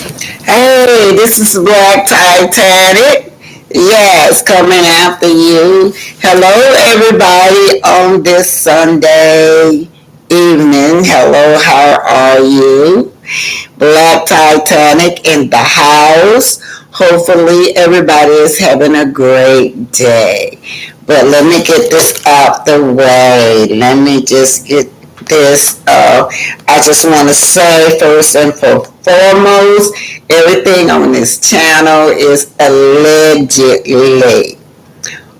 Hey, this is Black Titanic. Yes, coming after you. Hello, everybody, on this Sunday evening. Hello, how are you? Black Titanic in the house. Hopefully, everybody is having a great day. But let me get this out the way. Let me just get this. I just want to say first and foremost, everything on this channel is allegedly.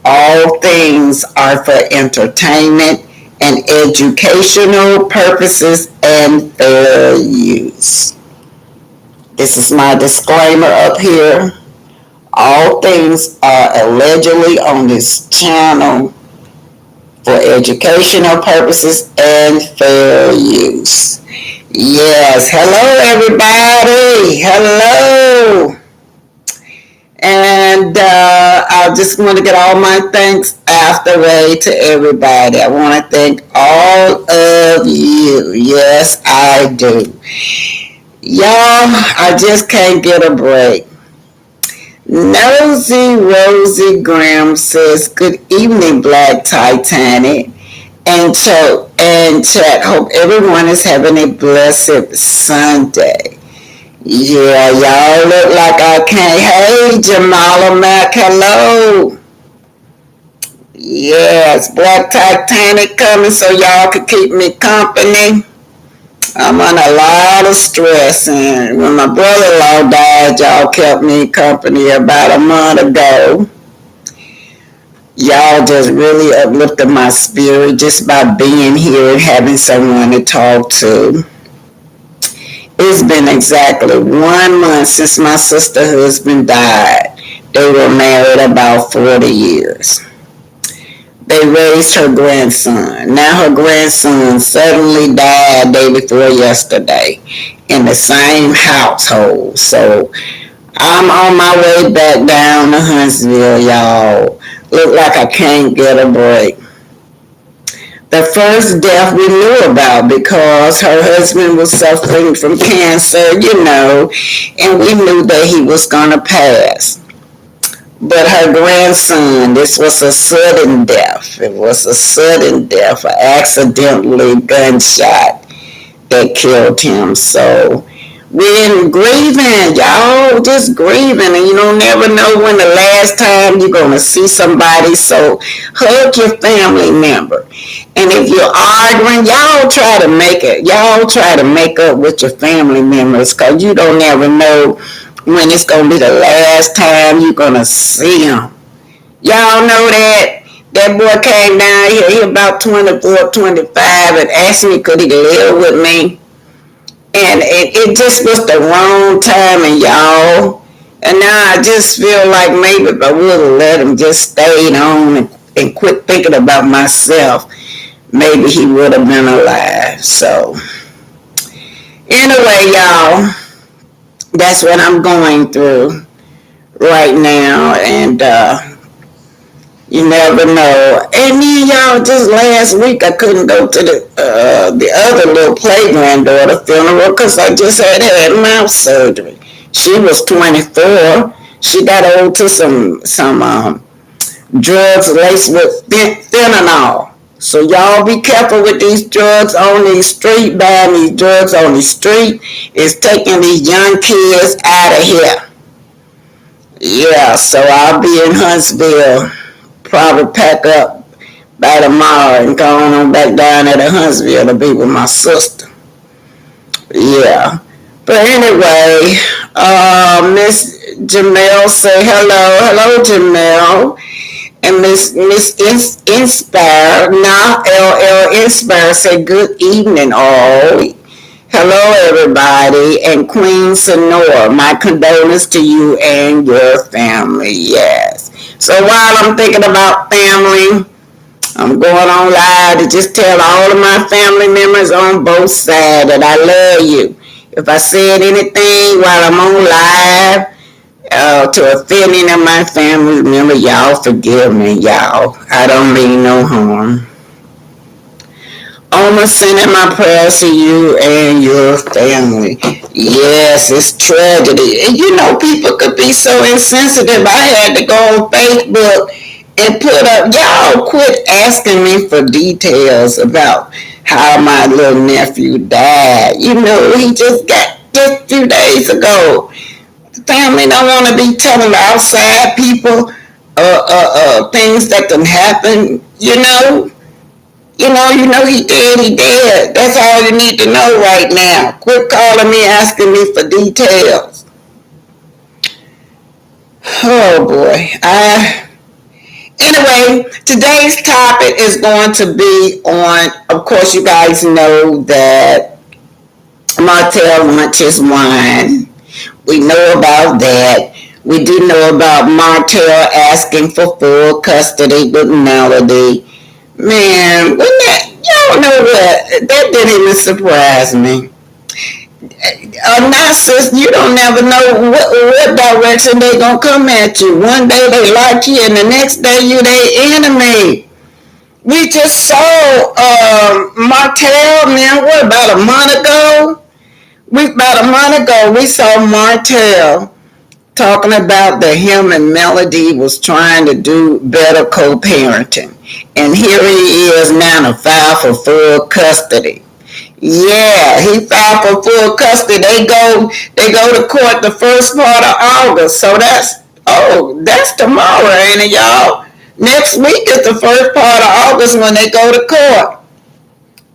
All things are for entertainment and educational purposes and fair use. This is my disclaimer up here. All things are allegedly on this channel for educational purposes and fair use. Yes, hello everybody. Hello. And I just want to get all my thanks out the way to everybody. I want to thank all of you. Yes, I do. Y'all, I just can't get a break. Nosy Rosie Graham says, good evening, Black Titanic. And chat, hope everyone is having a blessed Sunday. Yeah, y'all look like I can't. Hey, Jamala Mac, hello. Yes, Black Titanic coming so y'all can keep me company. I'm on a lot of stress, and when my brother-in-law died, y'all kept me company about a month ago. Y'all just really uplifted my spirit just by being here and having someone to talk to. It's been exactly 1 month since my sister's husband died. They were married about 40 years. They raised her grandson. Now her grandson suddenly died day before yesterday in the same household. So I'm on my way back down to Huntsville, y'all. Look like I can't get a break. The first death we knew about because her husband was suffering from cancer, and we knew that he was going to pass. But her grandson, this was a sudden death. It was a sudden death, an accidentally gunshot that killed him. So we're grieving, y'all, just grieving. And you don't never know when the last time you're going to see somebody. So hug your family member. And if you're arguing, y'all try to make it. Y'all try to make up with your family members because you don't never know when it's going to be the last time you're going to see him. Y'all know that? That boy came down here, he about 24, 25, and asked me could he live with me. And it just was the wrong timing, y'all. And now I just feel like maybe if I would have let him just stay on and quit thinking about myself, maybe he would have been alive. So anyway, y'all, that's what I'm going through right now, and you never know. And then, y'all, just last week I couldn't go to the other little play-granddaughter funeral because I just had mouth surgery. She was 24. She got old to some drugs laced with fentanyl. So y'all be careful with these drugs on the street. Buying these drugs on the street is taking these young kids out of here. Yeah, so I'll be in Huntsville. Probably pack up by tomorrow and go on back down to Huntsville to be with my sister. Yeah. But anyway, Miss Jamel say hello. Hello, Jamel. And Miss Inspire, now LL Inspire, say good evening all. Hello everybody. And Queen Sonora, my condolences to you and your family. Yes. So while I'm thinking about family, I'm going on live to just tell all of my family members on both sides that I love you. If I said anything while I'm on live, to offend any of my family members, y'all forgive me, y'all. I don't mean no harm. Oma, sending my prayers to you and your family. Yes, it's tragedy. And you know, people could be so insensitive. I had to go on Facebook and put up, y'all quit asking me for details about how my little nephew died. You know, he just got just a few days ago. The family don't want to be telling outside people things that can happen, you know. He dead. That's all you need to know right now. Quit calling me, asking me for details. Oh boy. Anyway, today's topic is going to be on, of course, you guys know that Martell lunches wine. We know about that. We do know about Martell asking for full custody with Melody. Man, y'all know what? That didn't even surprise me. Not sis, you don't never know what direction they gonna come at you. One day they like you, and the next day you their enemy. We just saw Martell, man. What about a month ago? We saw Martell talking about that him and Melody was trying to do better co-parenting. And here he is now to file for full custody. Yeah, he filed for full custody. They go to court the first part of August. So that's tomorrow, ain't it, y'all? Next week is the first part of August when they go to court.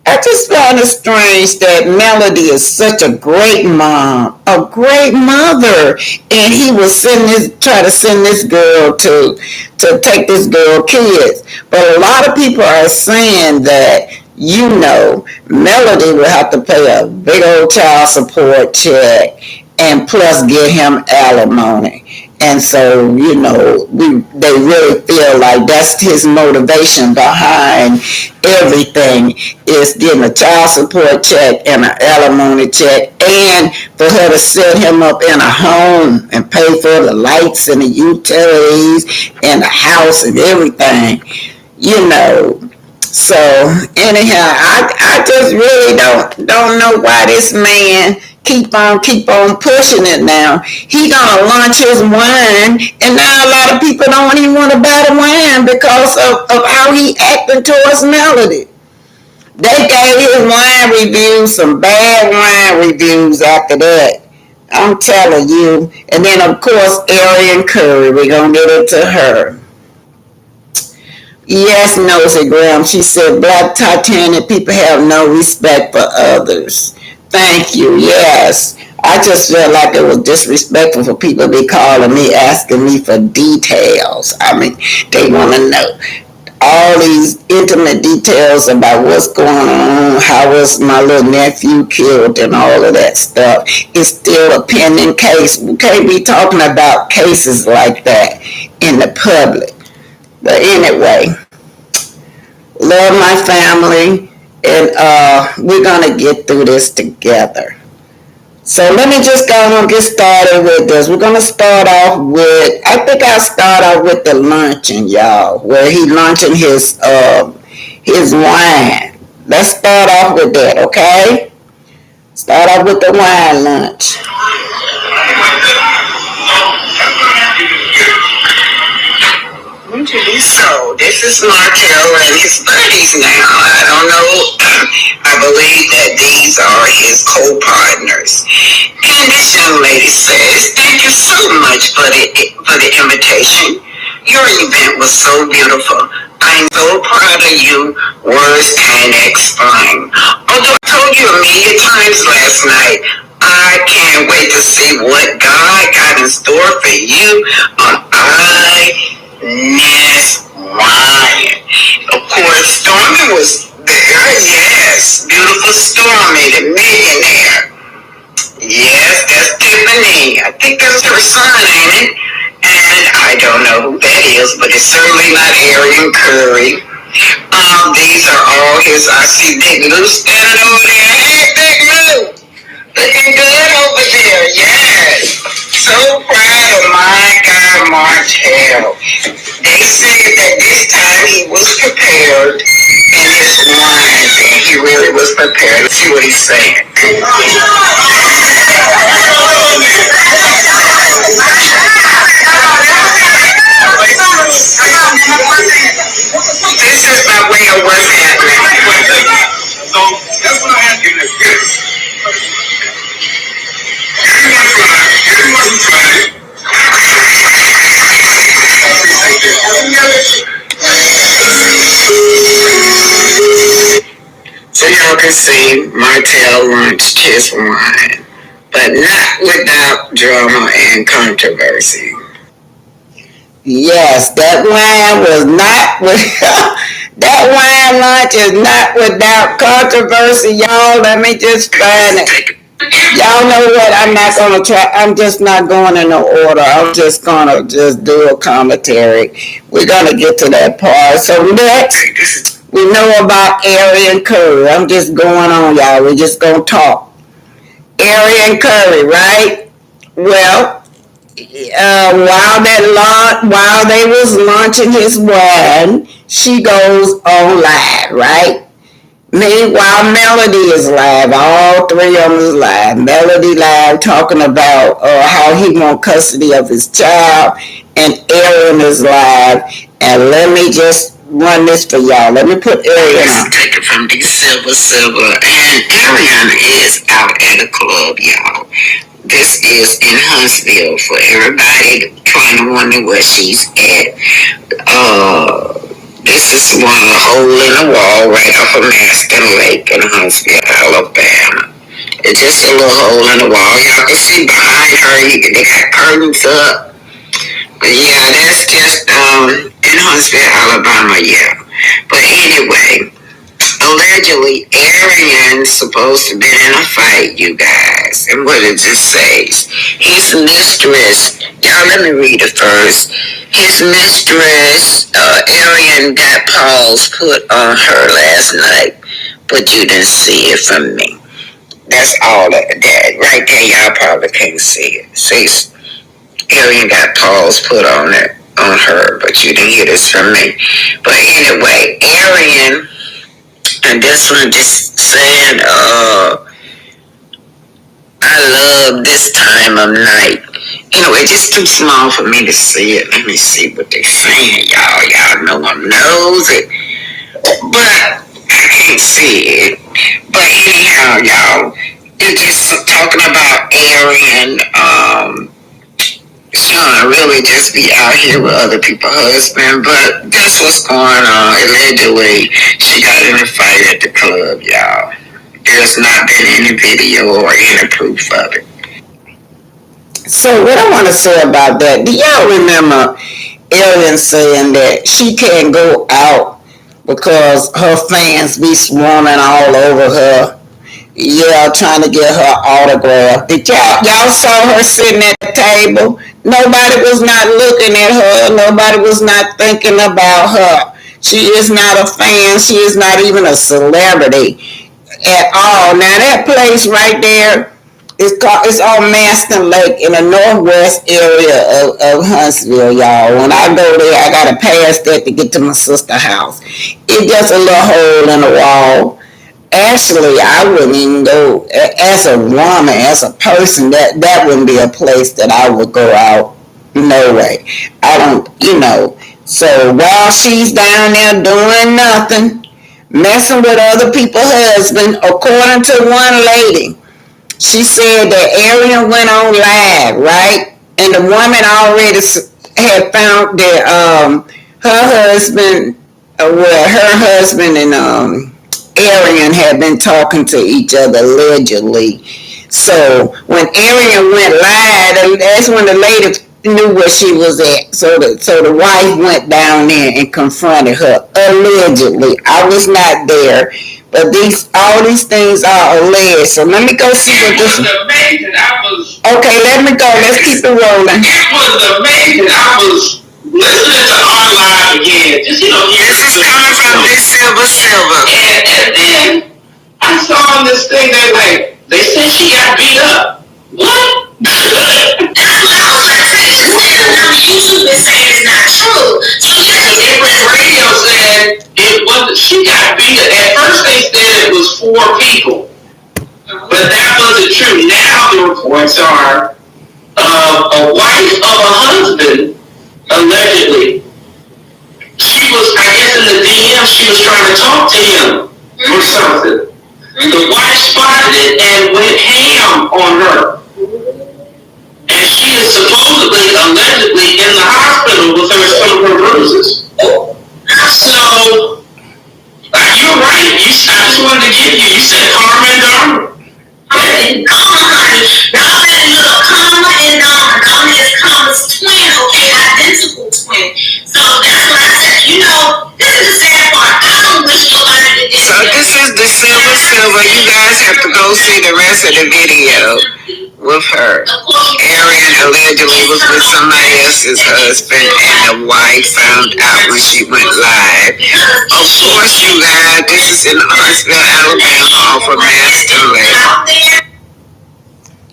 I just find it strange that Melody is such a great mom, a great mother, and he will try to send this girl to take this girl kids. But a lot of people are saying that, Melody will have to pay a big old child support check and plus get him alimony. And so, they really feel like that's his motivation behind everything, is getting a child support check and an alimony check, and for her to set him up in a home and pay for the lights and the utilities and the house and everything, So anyhow, I just really don't know why this man keep on pushing it now. He gonna launch his wine, and now a lot of people don't even want to buy the wine because of how he acting towards Melody. They gave his wine reviews some bad wine reviews after that. I'm telling you. And then of course Arie and Curry, we're gonna get into her. Yes, Nosy Graham. She said Black Titanic people have no respect for others. Thank you. Yes. I just felt like it was disrespectful for people to be calling me, asking me for details. I mean, they want to know all these intimate details about what's going on, how was my little nephew killed and all of that stuff. It's still a pending case. We can't be talking about cases like that in the public. But anyway, love my family, and we're going to get through this together. So let me just go and get started with this. We're going to start off with, I think I'll start off with the luncheon, y'all, where he launching his wine. Let's start off with that, okay? Start off with the wine lunch. So this is Martell and his buddies now. I don't know. I believe that these are his co-partners. And this young lady says, "Thank you so much for the invitation. Your event was so beautiful. I'm so proud of you. Words can't explain. Although I told you a million times last night, I can't wait to see what God got in store for you on inest wine." Of course, Stormy was there. Yes, beautiful Stormy, the millionaire. Yes, that's Tiffany. I think that's her son, ain't it? And I don't know who that is, but it's certainly not Arie and Curry. These are all his. I see Big Lou standing over there. Hey, Big Lou, looking good over there. Yes. So proud of my guy Martell. They said that this time he was prepared in his wines, and he really obviously, Martell launched his wine, but not without drama and controversy. Yes, that wine was not with that wine lunch is not without controversy, y'all. Let me just find it. Y'all know what? I'm not gonna try. I'm just not going in no order. I'm just gonna just do a commentary. We're gonna get to that part. So next, we know about Arie and Curry. I'm just going on, y'all. We're just gonna talk. Arie and Curry, right? Well, while they was launching his wine, she goes on live, right? Meanwhile, Melody is live. All three of them is live. Melody live talking about how he want custody of his child, and Ariel is live. And let me just run this for y'all. Let me put Ariel on. Take it from the silver, and Ariel is out at a club, y'all. This is in Huntsville for everybody trying to wonder where she's at. This is one hole in the wall right off of Maston Lake in Huntsville, Alabama. It's just a little hole in the wall. Y'all can see behind her, they got curtains up. But yeah, that's just in Huntsville, Alabama, yeah. But anyway, allegedly, Arian's supposed to be in a fight, you guys. And what it just says, his mistress, y'all let me read it first. His mistress, Arian, got paws put on her last night, but you didn't see it from me. That's all that right there, y'all probably can't see it. See, Arian got paws put on her, but you didn't hear this from me. But anyway, Arian, and this one just saying, I love this time of night. Anyway, just too small for me to see it. Let me see what they're saying, y'all. Y'all know I'm nosy. But I can't see it. But anyhow, y'all, it's just talking about Arian, Sean really just be out here with other people's husband, but that's what's going on. Allegedly, she got in a fight at the club, y'all. There's not been any video or any proof of it. So what I want to say about that, do y'all remember Ellen saying that she can't go out because her fans be swarming all over her? Yeah, trying to get her autograph. Did y'all saw her sitting at the table? Nobody was not looking at her. Nobody was not thinking about her. She is not a fan. She is not even a celebrity at all. Now that place right there it's on Maston Lake in the northwest area of Huntsville, y'all. When I go there, I gotta pass that to get to my sister's house. It's just a little hole in the wall. Actually, I wouldn't even go as a woman, as a person. That wouldn't be a place that I would go out. No way. I don't. So while she's down there doing nothing, messing with other people's husbands, according to one lady, she said that Ariel went on live, right? And the woman already had found that her husband, her husband and Ariel had been talking to each other allegedly. So when Ariel went live, that's when the lady knew where she was at. So the wife went down there and confronted her allegedly. I was not there, but all these things are alleged. So let me go see what this. It was amazing. Okay, let me go. Let's keep it rolling. It was amazing. I was listening to our live again. Just this is coming from this silver. And then I saw this thing that they said she got beat up. What? You've been saying it's not true. So different radio said it wasn't. She got beat up. At first they said it was 4 people, but that wasn't true. Now the reports are a wife of a husband allegedly. She was, I guess, in the DM. She was trying to talk to him or something. The wife spotted it and went ham on her. And she is supposedly, allegedly, in the hospital with some of her bruises. So, you're right. I just wanted to give you said to the video with her. Ariel allegedly was with somebody else's husband, and the wife found out when she went live. Of course, you guys, this is in Huntsville, Alabama, off of Master.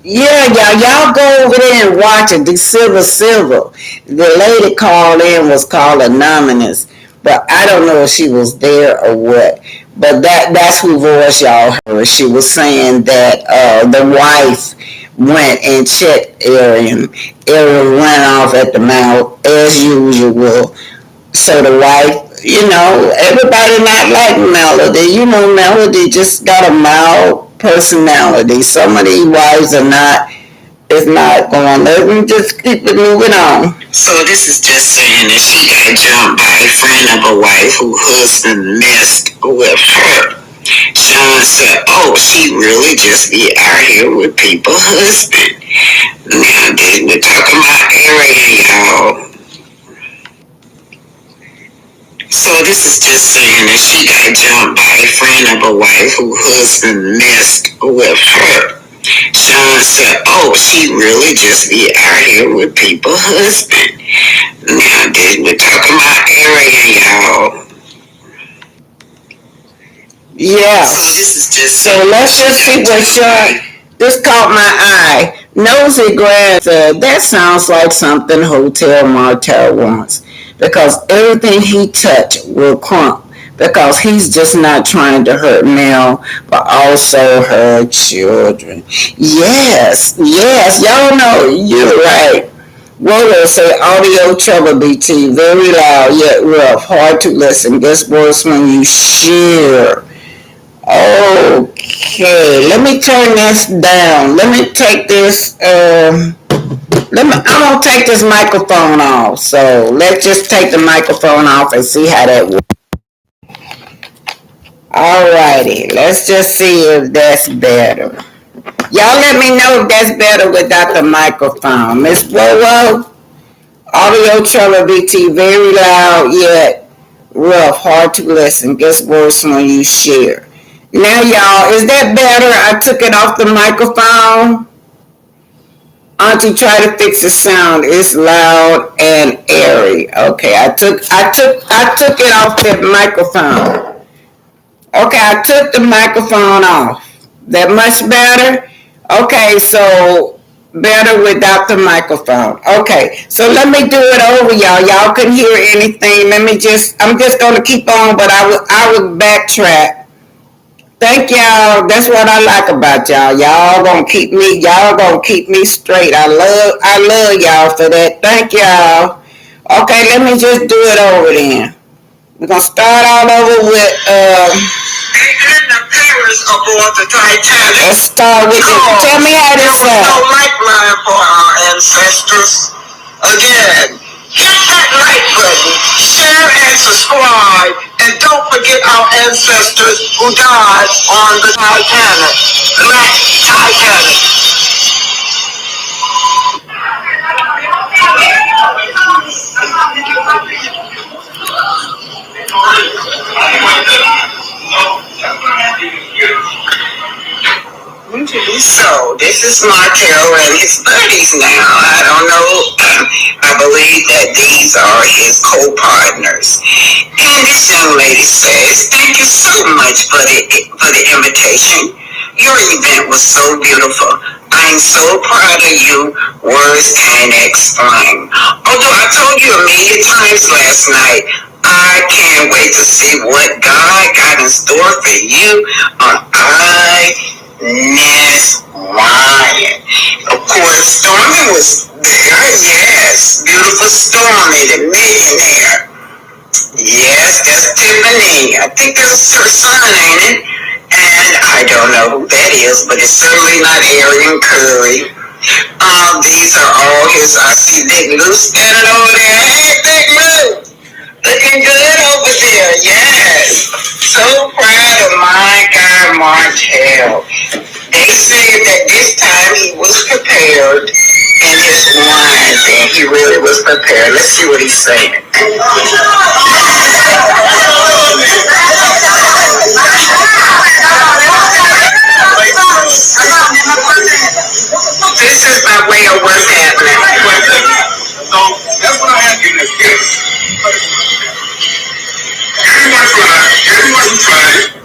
Yeah, y'all go over there and watch it. The Silver. The lady called in was called Anonymous, but I don't know if she was there or what. But that's who voice y'all heard. She was saying that the wife went and checked Ariel. Ariel went off at the mouth as usual. So the wife, everybody not like Melody. Melody just got a mild personality. Some of these wives is not going. Let me just keep it moving on. So this is just saying that she got jumped by a friend of a wife whose husband messed with her. Sean said, "Oh, she really just be out here with people's husband." Now we're talking about Arie, y'all. So this is just saying that she got jumped by a friend of a wife whose husband messed with her. Sean said, "Oh, she really just be out here with people's husband." Now we're talking about Arie, y'all. Yeah. So this is just so let's just see what Sean. This caught my eye. Nosy Grand said that sounds like something Hotel Martell wants, because everything he touched will crump, because he's just not trying to hurt Mel, but also her children. Yes, y'all know, you're right. Roller say audio trouble BT, very loud yet rough, hard to listen, gets worse when you share. Okay, let me turn this down. Let me take this, I'm gonna take this microphone off. So let's just take the microphone off and see how that works. Alrighty, let's just see if that's better. Y'all let me know if that's better without the microphone. Miss Bowo, audio trouble BT, very loud yet rough, hard to listen, gets worse when you share. Now y'all, is that better? I took it off the microphone. Auntie tried to fix the sound. It's loud and airy. Okay, I took it off the microphone. Okay, I took the microphone off. That much better? Okay, so better without the microphone. Okay, so let me do it over, y'all. Y'all couldn't hear anything. I'm just gonna keep on, but I would backtrack. Thank y'all. That's what I like about y'all. Y'all gonna keep me straight. I love y'all for that. Thank y'all. Okay, let me just do it over then. We're gonna start all over with and the parents aboard the Titanic. Let's start with it. Tell me how this sounds. There was no lifeline for our ancestors. Again, hit that like button, share and subscribe, and don't forget our ancestors who died on the Titanic. Titanic. So, this is Martell and his buddies now. I don't know. I believe that these are his co-partners. And this young lady says, "Thank you so much for the invitation. Your event was so beautiful. I'm so proud of you. Words can't explain. Although I told you a million times last night, I can't wait to see what God got in store for you on inest. Of course, Stormy was there. Yes, beautiful Stormy, the millionaire. Yes, that's Tiffany. I think that's her son, ain't it? And I don't know who that is, but it's certainly not Arie and Curry. These are all his. I see Big Lou standing over there. Hey, Big Lou, looking good over there. Yes, so proud of my guy Martell. They said that this time he was prepared in his lines, and he really was prepared. Let's see what he's saying. This is by way of what's happening. So that's what I have in this case. Everyone's trying.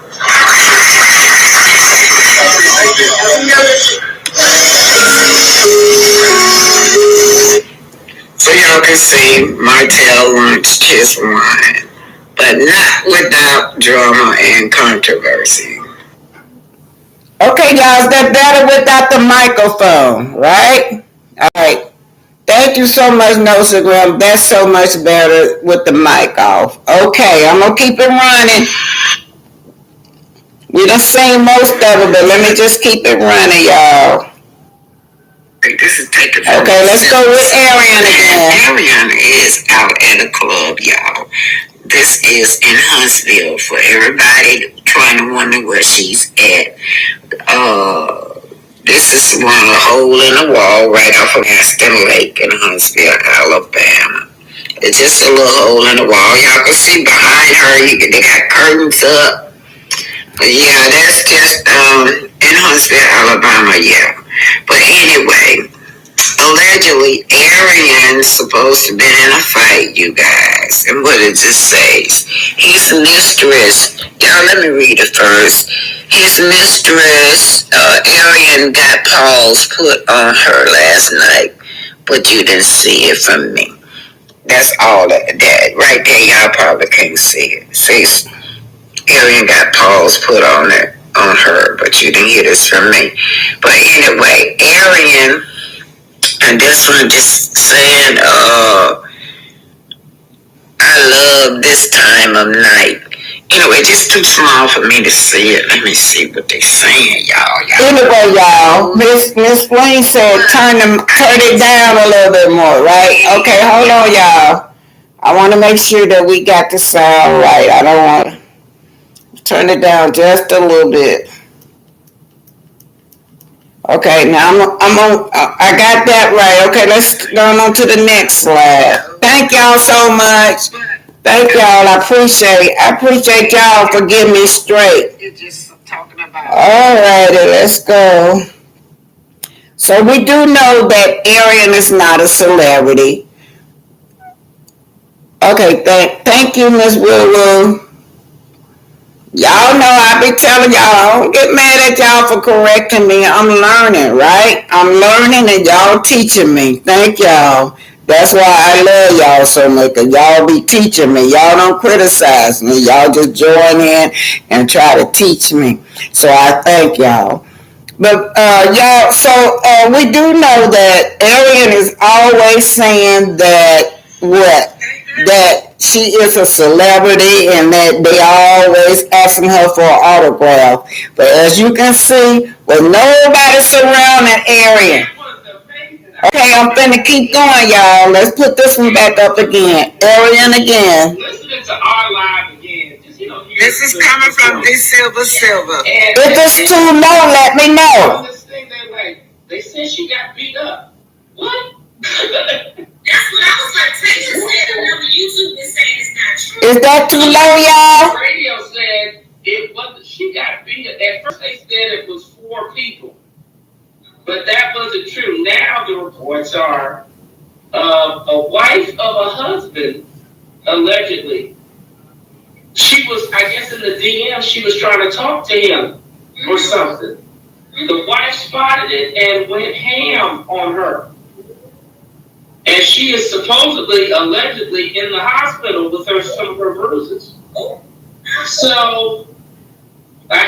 So y'all can see Martell launched his line, but not without drama and controversy. Okay, y'all, is that better without the microphone, right? All right. Thank you so much, Nosagram. That's so much better with the mic off. Okay, I'm going to keep it running. We done seen most of it, but let me just keep it running, y'all. This is taking okay, let's go with Arian again. Arian is out at a club, y'all. This is in Huntsville for everybody trying to wonder where she's at. This is one of the hole in the wall right off of Aston Lake in Huntsville, Alabama. It's just a little hole in the wall. Y'all can see behind her, they got curtains up. Yeah, that's just in Huntsville, Alabama, yeah. But anyway, allegedly, Arian's supposed to have been in a fight, you guys. And what it just says, his mistress, y'all let me read it first. His mistress, Arian, got paws put on her last night, but you didn't see it from me. That's all that right there, y'all probably can't see it. See, Arian got paws put on her, but you didn't hear this from me. But anyway, Arian, and this one just saying, I love this time of night. Anyway, just too small for me to see it. Let me see what they're saying, y'all. Anyway, y'all, Miss Blaine said turn it down a little bit more, right? Okay, hold on, y'all. I want to make sure that we got the sound right. I don't want to turn it down just a little bit. Okay, now I got that right. Okay, let's go on to the next slide. Thank y'all so much. Thank y'all. I appreciate y'all for getting me straight. You're just talking about. All righty, let's go. So we do know that Arian is not a celebrity. Okay, thank you, Miss Woo. Y'all know I be telling y'all, I don't get mad at y'all for correcting me. I'm learning, right? I'm learning and y'all teaching me. Thank y'all. That's why I love y'all so much, because y'all be teaching me. Y'all don't criticize me. Y'all just join in and try to teach me. So I thank y'all. But y'all, so we do know that Arian is always saying that that she is a celebrity and that they always asking her for an autograph. But as you can see, with nobody surrounding Arian. Okay, I'm finna keep going, y'all. Let's put this one back up again. Arian again. Listening to our live again. This is coming from this Silver. If it's too low, let me know. They said she got beat up. What? That's what I was like. Texas said another YouTube is saying it's not true. Is that too low, y'all? The radio said it wasn't. She got beat up. At first they said it was 4 people, but that wasn't true. Now the reports are a wife of a husband allegedly. She was, I guess, in the DM. She was trying to talk to him or something. The wife spotted it and went ham on her. And she is supposedly, allegedly, in the hospital with some of her bruises. So,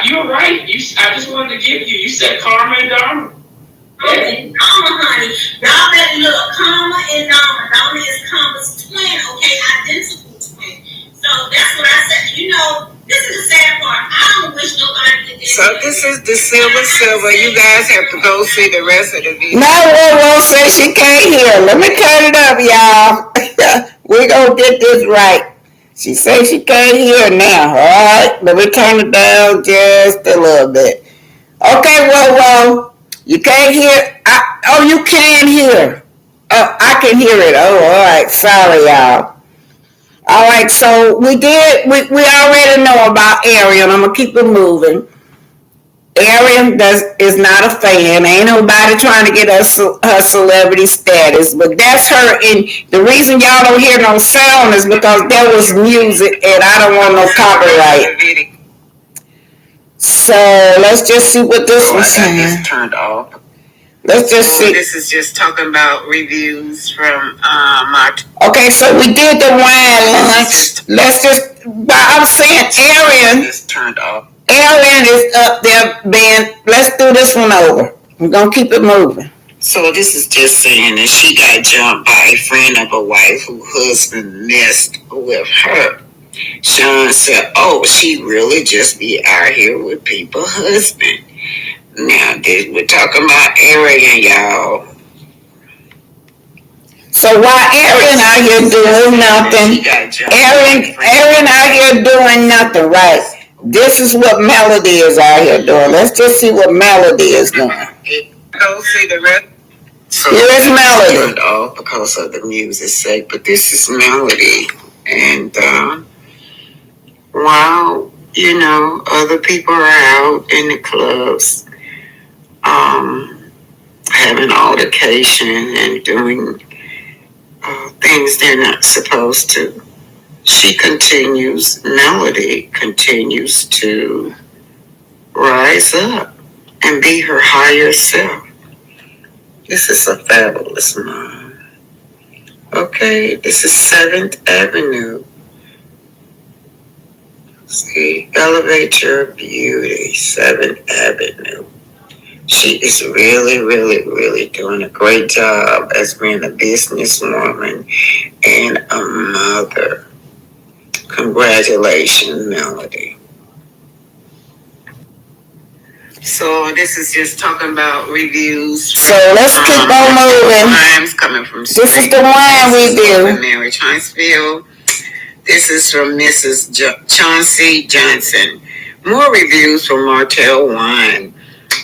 you're right. I just wanted to give you. You said karma and dharma. Okay, Dharma, honey. Y'all better look. Karma and Dharma. Dharma is Karma's twin, okay? Identical twin. So that's what I said. This is the sad part. I don't wish nobody did this. So this is the Silver. You guys have to go see the rest of the video. No, Woo say she can't hear. Let me turn it up, y'all. We're going to get this right. She says she can't hear now. All right, let me turn it down just a little bit. Okay, Woo. You can't hear. You can hear. Oh, I can hear it. Oh, all right. Sorry, y'all. All right, so we already know about Ariel. I'm going to keep it moving. Ariel is not a fan. Ain't nobody trying to get her celebrity status, but that's her. And the reason y'all don't hear no sound is because there was music, and I don't want no copyright. So let's just see what this was saying. This turned off. Let's just see. This is just talking about reviews from Martell. Okay, so we did the wine lunch. Let's just. But I'm saying Ariel. This turned off. Ariel is up there being. Let's do this one over. We're gonna keep it moving. So this is just saying that she got jumped by a friend of a wife whose husband messed with her. Sean said, "Oh, she really just be out here with people's husband." Now, we're talking about Ariel, y'all. So while Ariel out here doing nothing, Ariel out here doing nothing, right? This is what Melody is out here doing. Let's just see what Melody is doing. Go see the rest. So here's Melody. Turned off because of the music's sake, but this is Melody, and while other people are out in the clubs, having altercation and doing things they're not supposed to. Melody continues to rise up and be her higher self. This is a fabulous mom. Okay, this is 7th Avenue. See, elevate your beauty, 7th Avenue. She is really, really, really doing a great job as being a businesswoman and a mother. Congratulations, Melody. So this is just talking about reviews. So let's keep on moving. Wines coming from this is the wine review. Marriage, Huntsville. This is from Mrs. Chauncey Johnson. More reviews from Martell Wine.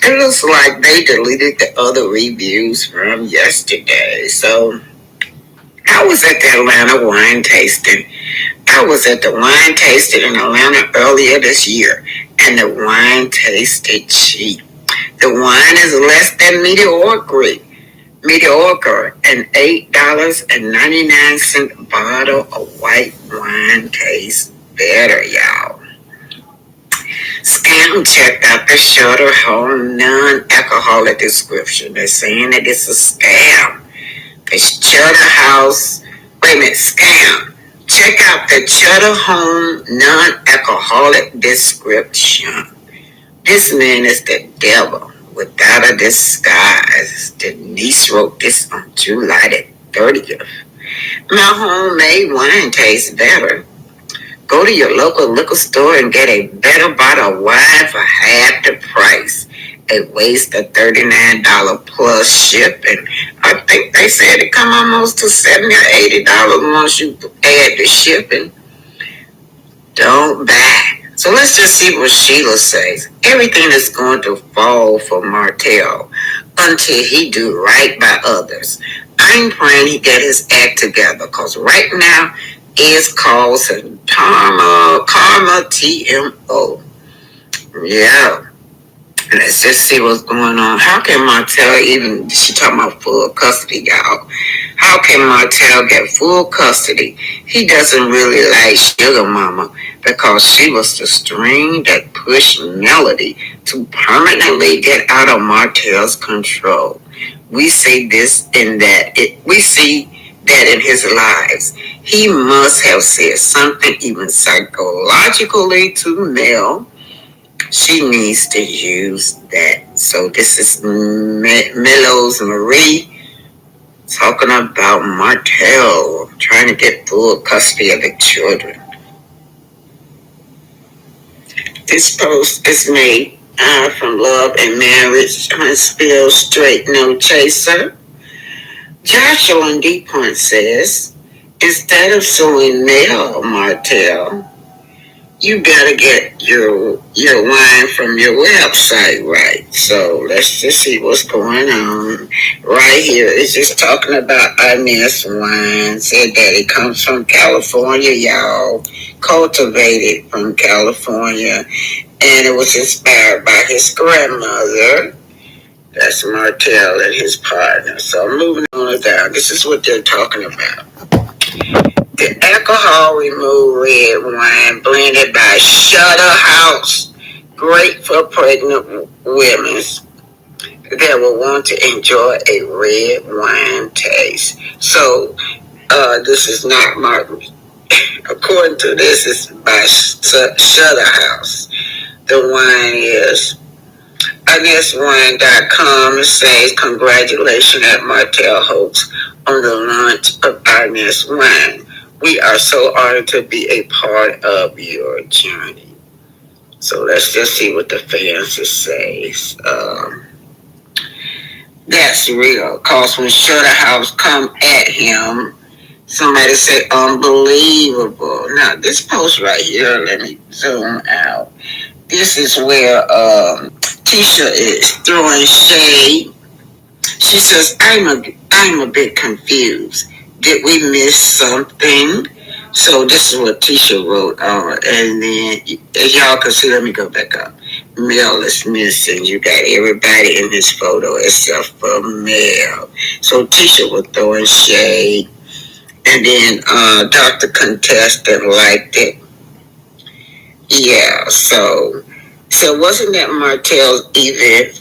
It looks like they deleted the other reviews from yesterday. So I was at the Atlanta wine tasting. I was at the wine tasting in Atlanta earlier this year, and the wine tasted cheap. The wine is less than mediocre. An $8.99 bottle of white wine tastes better, y'all. Scam checked out the Shutter Home non-alcoholic description. They're saying that it's a scam. The Shutter House, scam. Check out the Shutter Home non-alcoholic description. This man is the devil without a disguise. Denise wrote this on July the 30th. My homemade wine tastes better. Go to your local liquor store and get a better bottle of wine for half the price. A waste of $39 plus shipping. I think they said it come almost to $70 or $80 once you add the shipping. Don't buy. So let's just see what Sheila says. Everything is going to fall for Martell until he do right by others. I'm praying he get his act together, because right now is causing karma TMO. Yeah. Let's just see what's going on. How can Martell she talking about full custody, y'all. How can Martell get full custody? He doesn't really like Sugar Mama because she was the string that pushed Melody to permanently get out of Martell's control. We see this in that. We see that in his lives. He must have said something even psychologically to Mel. She needs to use that. So this is Mellows Marie talking about Martell trying to get full custody of the children. This post is made from Love and Marriage, Huntsville Straight No Chaser. Joshua and D. Point says, instead of suing Mel Martell, you gotta get your wine from your website right. So let's just see what's going on. Right here, it's just talking about inest wine. Said that it comes from California, y'all. Cultivated from California. and it was inspired by his grandmother. That's Martell and his partner. So moving on down, this is what they're talking about. The alcohol removed red wine blended by Shutter House, great for pregnant women that will want to enjoy a red wine taste. So this is not Martin. According to this, it's by Shutter House. The wine is inestwine.com says, congratulations at Martell Holt on the launch of Inest Wine. We are so honored to be a part of your journey. So let's just see what the fans says. That's real. Cause when Shutter House come at him, somebody said unbelievable. Now this post right here, let me zoom out. This is where Tisha is throwing shade. She says, I'm a bit confused. Did we miss something? So this is what Tisha wrote on. And then, as y'all can see, let me go back up. Mel is missing. You got everybody in this photo except for Mel. So Tisha was throwing shade. And then Dr. Contestant liked it. Yeah, so wasn't that Martell's event?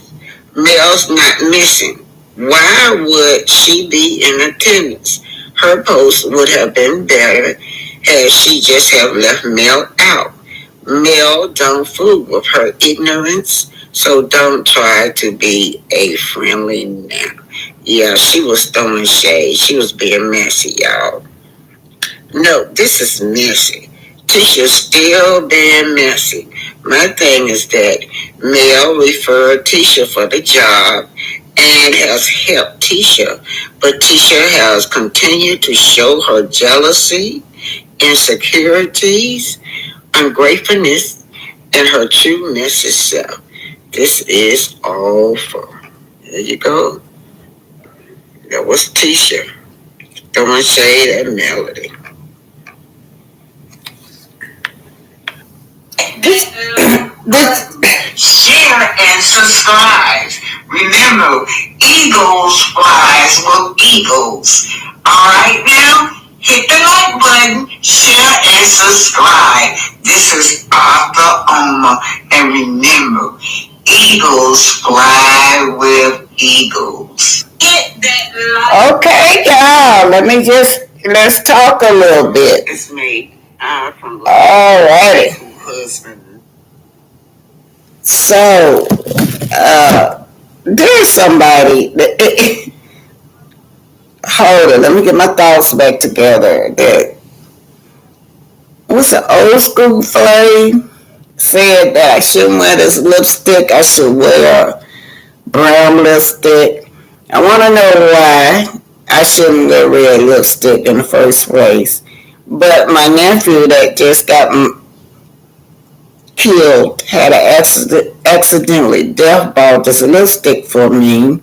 Mel's not missing. Why would she be in attendance? Her post would have been better had she just have left Mel out. Mel don't fool with her ignorance, so don't try to be a friendly now. Yeah, she was throwing shade. She was being messy, y'all. No, this is messy. Tisha's still being messy. My thing is that Mel referred Tisha for the job and has helped Tisha, but Tisha has continued to show her jealousy, insecurities, ungratefulness, and her true messy self. This is awful. There you go. That was Tisha throwing shade at Melody. Share and subscribe. Remember, eagles flies with eagles. Alright now, hit the like button, share and subscribe. This is Arthur Oma, and remember, eagles fly with eagles. Hit that like. Okay, y'all, let's talk a little bit. It's me, from Alrighty. husband. So, there's somebody that, hold it, let me get my thoughts back together. That was an old school flame said that I shouldn't wear this lipstick, I should wear brown lipstick. I want to know why I shouldn't wear red lipstick in the first place. But my nephew that just got killed had an accidentally death bought this lipstick for me.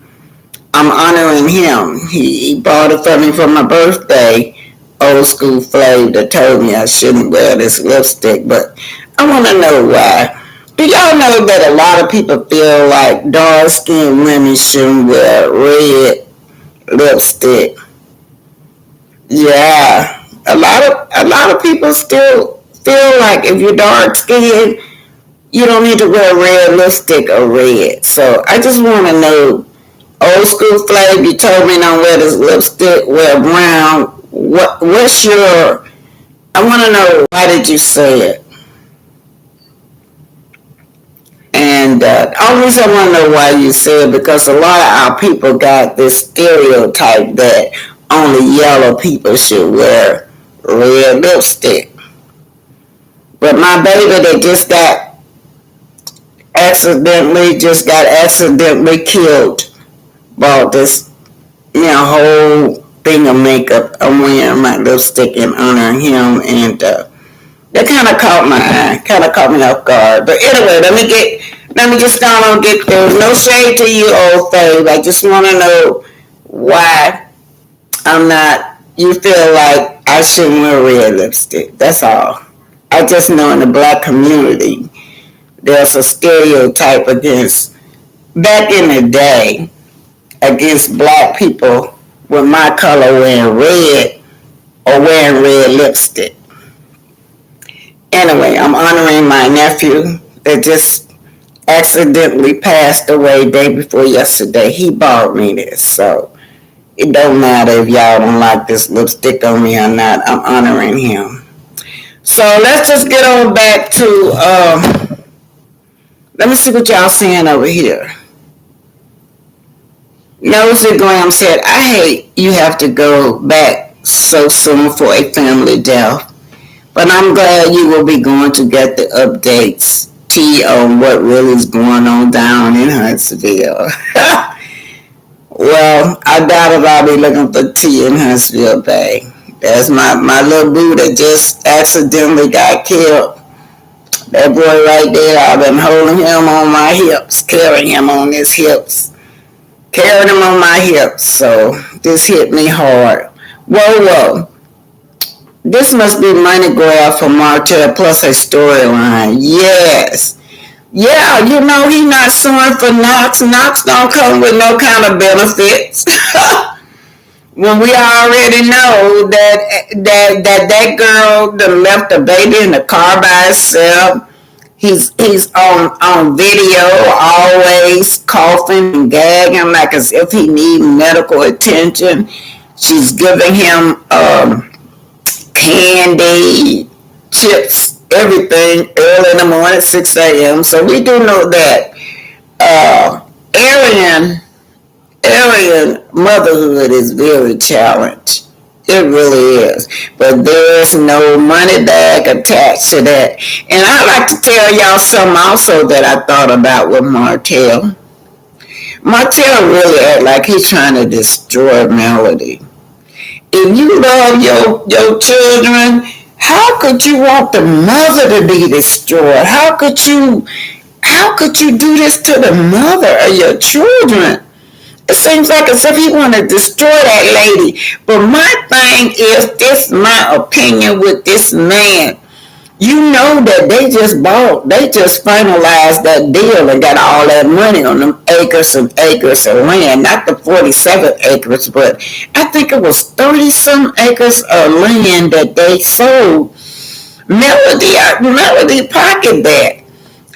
I'm honoring him. He bought it for me for my birthday. Old school Flav that told me I shouldn't wear this lipstick, but I want to know why. Do y'all know that a lot of people feel like dark-skinned women shouldn't wear red lipstick? Yeah, a lot of people still feel like if you're dark-skinned, you don't need to wear red lipstick or red. So I just want to know, old school Flav, you told me don't wear this lipstick, wear brown. What's your, I want to know, why did you say it? And the only reason I want to know why you said it, because a lot of our people got this stereotype that only yellow people should wear red lipstick. But my baby that just got accidentally killed bought this, whole thing of makeup. I'm wearing my lipstick in honor of him, and that kind of caught my eye, kind of caught me off guard. But anyway, let me just go on and get there. No shade to you, old Fave. I just want to know why you feel like I shouldn't wear red lipstick. That's all. I just know in the black community there's a stereotype back in the day, against black people with my color wearing red or wearing red lipstick. Anyway, I'm honoring my nephew that just accidentally passed away day before yesterday. He bought me this, so it don't matter if y'all don't like this lipstick on me or not. I'm honoring him. So let's just get on back to, let me see what y'all saying over here. Nosy Graham said, I hate you have to go back so soon for a family death, but I'm glad you will be going to get the updates, T, on what really is going on down in Huntsville. Well, I doubt if I'll be looking for T in Huntsville Bay. That's my little boo that just accidentally got killed. That boy right there, I've been holding him on my hips, carrying him on his hips. Carried him on my hips, so this hit me hard. Whoa. This must be money grab for Martell plus a storyline. Yes. Yeah, you know he not suing for Knox. Knox don't come with no kind of benefits. When we already know that girl that left the baby in the car by herself. He's on video always coughing and gagging like as if he needs medical attention. She's giving him candy, chips, everything early in the morning, 6 a.m. So we do know that Arian motherhood is very challenged. It really is. But there's no money bag attached to that. And I'd like to tell y'all something also that I thought about with Martell. Martell really act like he's trying to destroy Melody. If you love your children, how could you want the mother to be destroyed? How could you do this to the mother of your children? It seems like as if he want to destroy that lady. But my thing is, this my opinion with this man. You know that they just finalized that deal and got all that money on them acres and acres of land. Not the 47 acres, but I think it was 30-some acres of land that they sold. Melody pocketed that.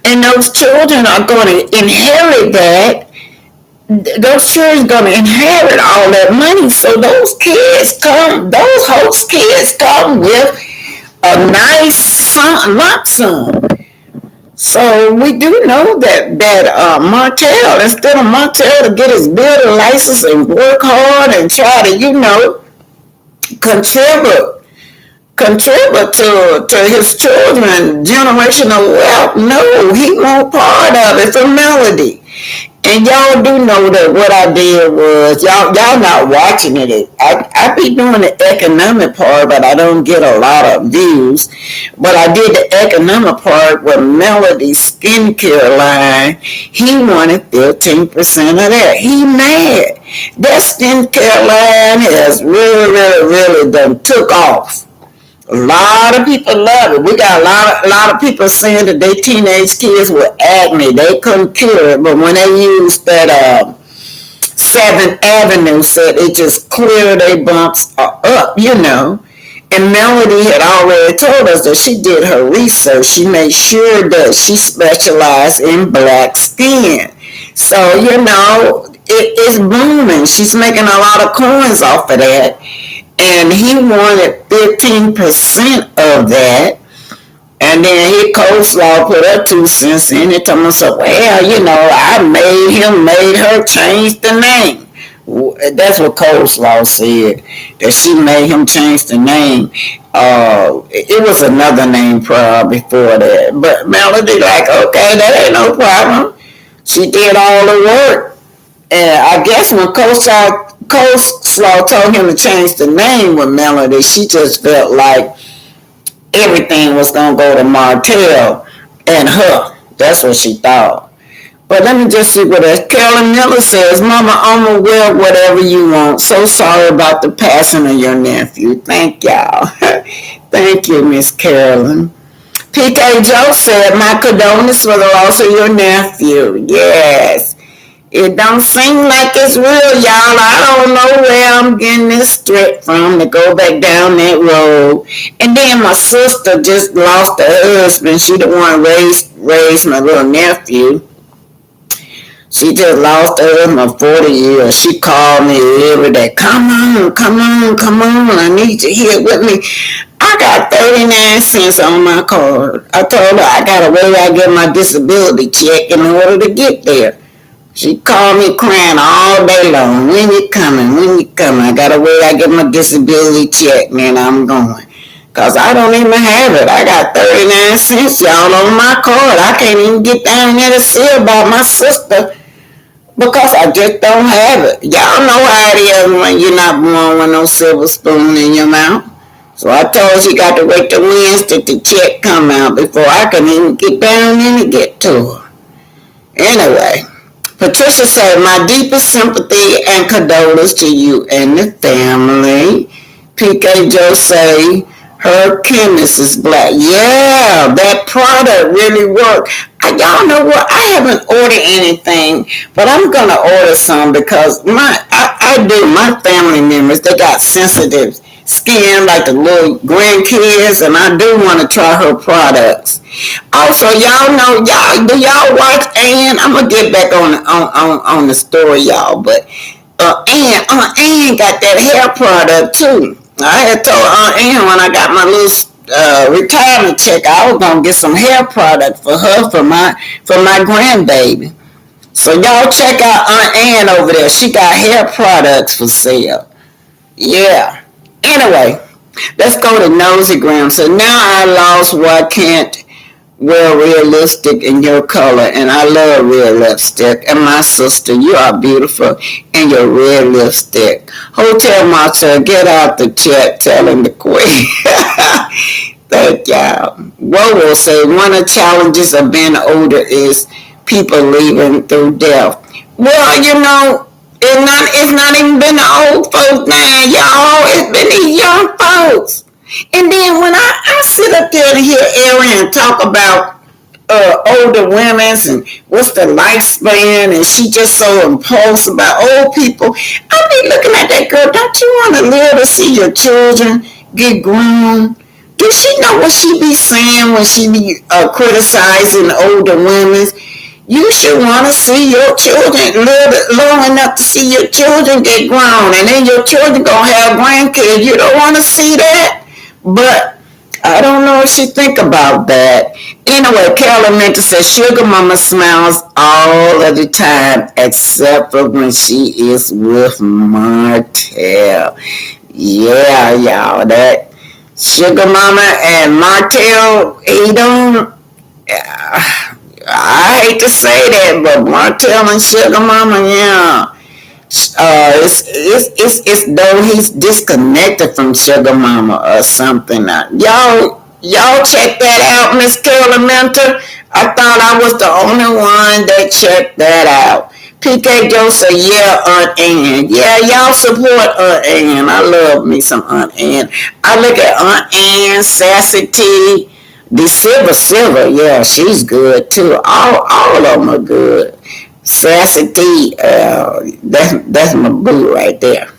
And those children are going to inherit that. Those children going to inherit all that money. So those host kids come with a nice lump sum. So we do know that Martell, instead of Martell to get his building license and work hard and try to, contribute to his children generational wealth. No, he won't part of it for Melody. And y'all do know that what I did was, y'all not watching it. I be doing the economic part, but I don't get a lot of views. But I did the economic part with Melody's skincare line. He wanted 15% of that. He mad. That skincare line has really done took off. A lot of people love it. We got a lot of people saying that they teenage kids with acne, they couldn't cure it, but when they used that 7th Avenue set, it just cleared their bumps up, And Melody had already told us that she did her research. She made sure that she specialized in black skin. So, it's booming. She's making a lot of coins off of that. And he wanted 15% of that. And then he coleslaw put her 2 cents in it. Told him, so, I made her change the name. That's what coleslaw said, that she made him change the name. It was another name prior before that. But Melody okay, that ain't no problem. She did all the work. And I guess when Coleslaw told him to change the name with Melody, she just felt like everything was going to go to Martell and her. That's what she thought. But let me just see what else. Carolyn Miller says, Mama, I'm going to wear whatever you want. So sorry about the passing of your nephew. Thank y'all. Thank you, Miss Carolyn. PK Joe said, my condolences for the loss of your nephew. Yes. It don't seem like it's real, y'all. I don't know where I'm getting this strength from to go back down that road. And then my sister just lost her husband. She the one raised my little nephew. She just lost her husband 40 years. She called me every day. Come on. I need you here with me. I got 39 cents on my card. I told her I got to wait till I get my disability check in order to get there. She called me crying all day long. When you coming? I got to wait till I get my disability check, man. I'm going. Because I don't even have it. I got 39 cents, y'all, on my card. I can't even get down there to see about my sister because I just don't have it. Y'all know how it is when you're not born with no silver spoon in your mouth. So I told her she got to wait till Wednesday the check come out before I can even get down there and get to her. Anyway, Patricia said, my deepest sympathy and condolences to you and the family. PK Joe say, her chemist is black. Yeah, that product really worked. Y'all know what? I haven't ordered anything, but I'm going to order some because my family members, they got sensitive skin like the little grandkids, and I do want to try her products. Also, y'all know, do y'all watch Ann? I'm going to get back on the story, y'all, but Ann got that hair product too. I had told Aunt Ann when I got my little retirement check, I was gonna get some hair product for her for my grandbaby. So y'all check out Aunt Ann over there. She got hair products for sale. Yeah. Anyway, let's go to Nosygram. So now I lost why can't wear real lipstick in your color, and I love red lipstick. And my sister, you are beautiful in your red lipstick. Hotel Martell, get out the chat telling the queen. Thank y'all. Wowo say one of the challenges of being older is people leaving through death. Well, you know, it's not even been the old folks now, y'all. It's been these young folks. And then when I sit up there and hear Ariel talk about older women and what's the lifespan, and she just so impulsive about old people, I be looking at that girl. Don't you want to live to see your children get grown? Do she know what she be saying when she be criticizing older women? You should want to see your children live long enough to see your children get grown, and then your children gonna have grandkids. You don't want to see that? But I don't know what she think about that. Anyway, Carolyn Mentor says Sugar Mama smiles all of the time except for when she is with Martell. Yeah, y'all, that Sugar Mama and Martell, he don't, I hate to say that, but Martell and Sugar Mama, yeah. It's though he's disconnected from Sugar Mama or something. Y'all check that out, Miss Carolyn Mentor. I thought I was the only one that checked that out. PK Joe said, yeah, Aunt Ann. Yeah, y'all support Aunt Ann. I love me some Aunt Ann. I look at Aunt Ann, Sassy T, the Silver. Yeah, she's good too. All of them are good. Sassy T, that's my boo right there.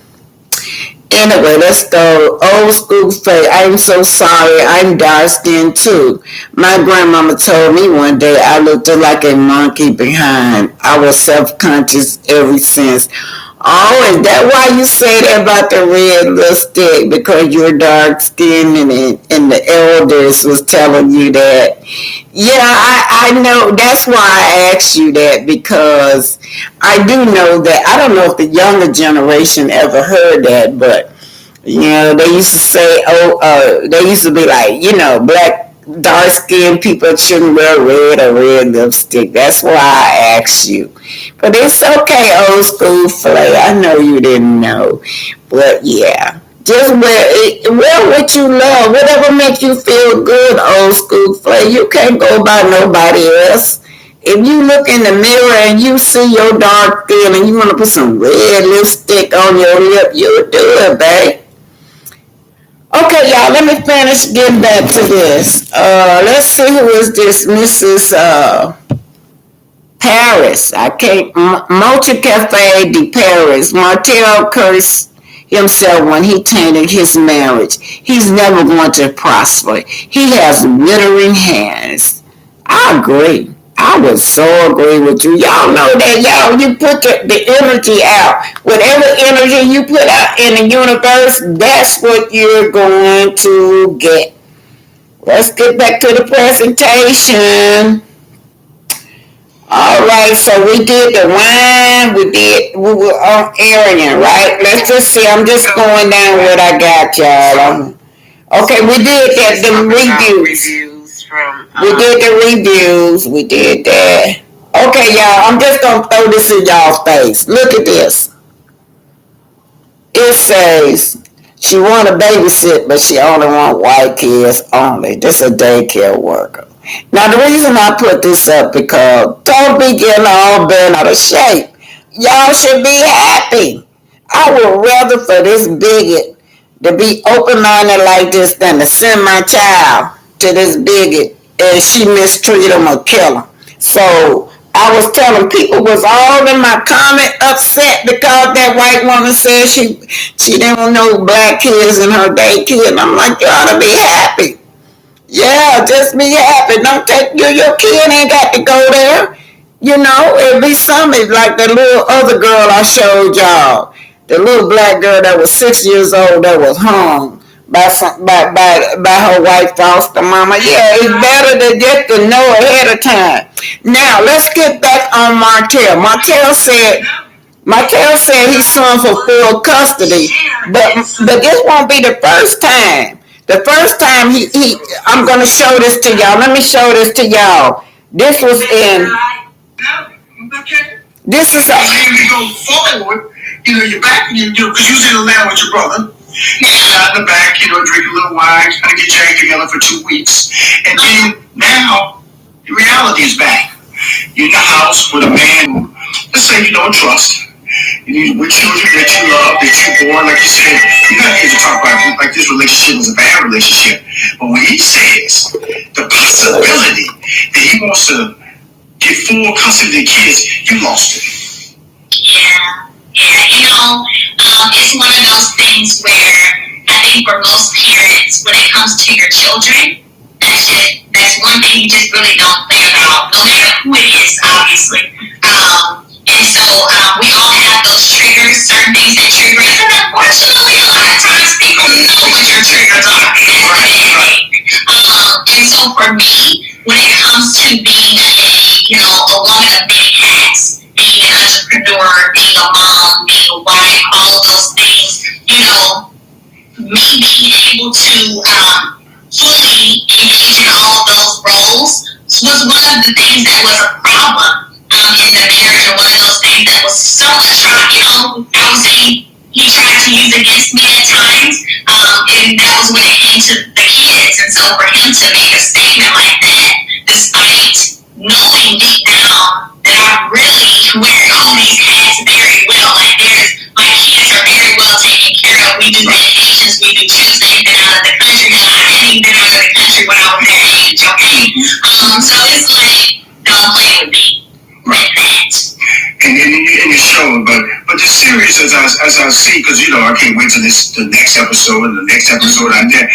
Anyway, let's go. Old school face. I'm so sorry. I'm dark skinned too. My grandmama told me one day I looked like a monkey behind. I was self-conscious ever since. Oh, is that why you say that about the red lipstick? Because you're dark skinned and the elders was telling you that? Yeah, I know. That's why I asked you that, because I do know that. I don't know if the younger generation ever heard that, but, you know, they used to say, they used to be like, you know, black, dark-skinned people shouldn't wear red lipstick. That's why I asked you. But it's okay, old school flay. I know you didn't know. But, yeah. Just wear what you love. Whatever makes you feel good, old school flay. You can't go by nobody else. If you look in the mirror and you see your dark skin and you want to put some red lipstick on your lip, you'll do it, babe. Okay, y'all, let me finish getting back to this. Let's see who is this Mrs. Paris. I can't, Mocha Cafe de Paris. Martell Curry himself when he tainted his marriage. He's never going to prosper. He has withering hands. I agree. I would so agree with you. Y'all know that, y'all, you put the energy out. Whatever energy you put out in the universe, that's what you're going to get. Let's get back to the presentation. All right, so we did the wine, we were on Arian, right? Let's just see, I'm just going down what I got, y'all. Okay, we did that, the reviews. We did the reviews, we did that. Okay, y'all, I'm just going to throw this in y'all's face. Look at this. It says, she want to babysit, but she only want white kids only. This is a daycare worker. Now, the reason I put this up because don't be getting all bent out of shape. Y'all should be happy. I would rather for this bigot to be open-minded like this than to send my child to this bigot and she mistreat him or kill him. So I was telling people was all in my comment upset because that white woman said she didn't want no black kids in her daycare. And I'm like, you ought to be happy. Yeah, just be happy. Don't take your kid ain't got to go there. You know, it'd be something like the little other girl I showed y'all. The little black girl that was 6 years old that was hung by her white foster mama. Yeah, it's better to get to know ahead of time. Now, let's get back on Martell. Martell said he's suing for full custody, but this won't be the first time. The first time I'm going to show this to y'all. Let me show this to y'all. This was in, this is a... You go forward, you're back, because you was in the land with your brother. And out in the back, drink a little wine, kind of get your act together for 2 weeks. And then now, the reality is back. You're in the house with a man, let's say you don't trust. With children that you love, that you born, like you said, you're not here to talk about like this relationship was a bad relationship. But when he says the possibility that he wants to get full custody of the kids, you lost it. Yeah, it's one of those things where I think for most parents, when it comes to your children, that's one thing you just really don't think about, no matter who it is, obviously. And so we all have those triggers, certain things that trigger us. And unfortunately, a lot of times people know what your triggers are. And so for me, when it comes to being a woman of many hats, being an entrepreneur, being a mom, being a wife, all of those things, me being able to fully engage in all of those roles was one of the things that was a problem in the marriage, and one of those things that was so much, I would say he tried to use against me at times, and that was when it came to the kids. And so for him to make a statement like that, despite knowing deep down that I really wear all these hats very well, like my kids are very well taken care of. We do vacations, we do trips. They've been out of the country. Now, I hadn't even been out of the country when I was that age, okay? So it's like, don't play with me. Like that. And you're showing, but the series as I see, because I can't wait till the next episode and the next episode I did.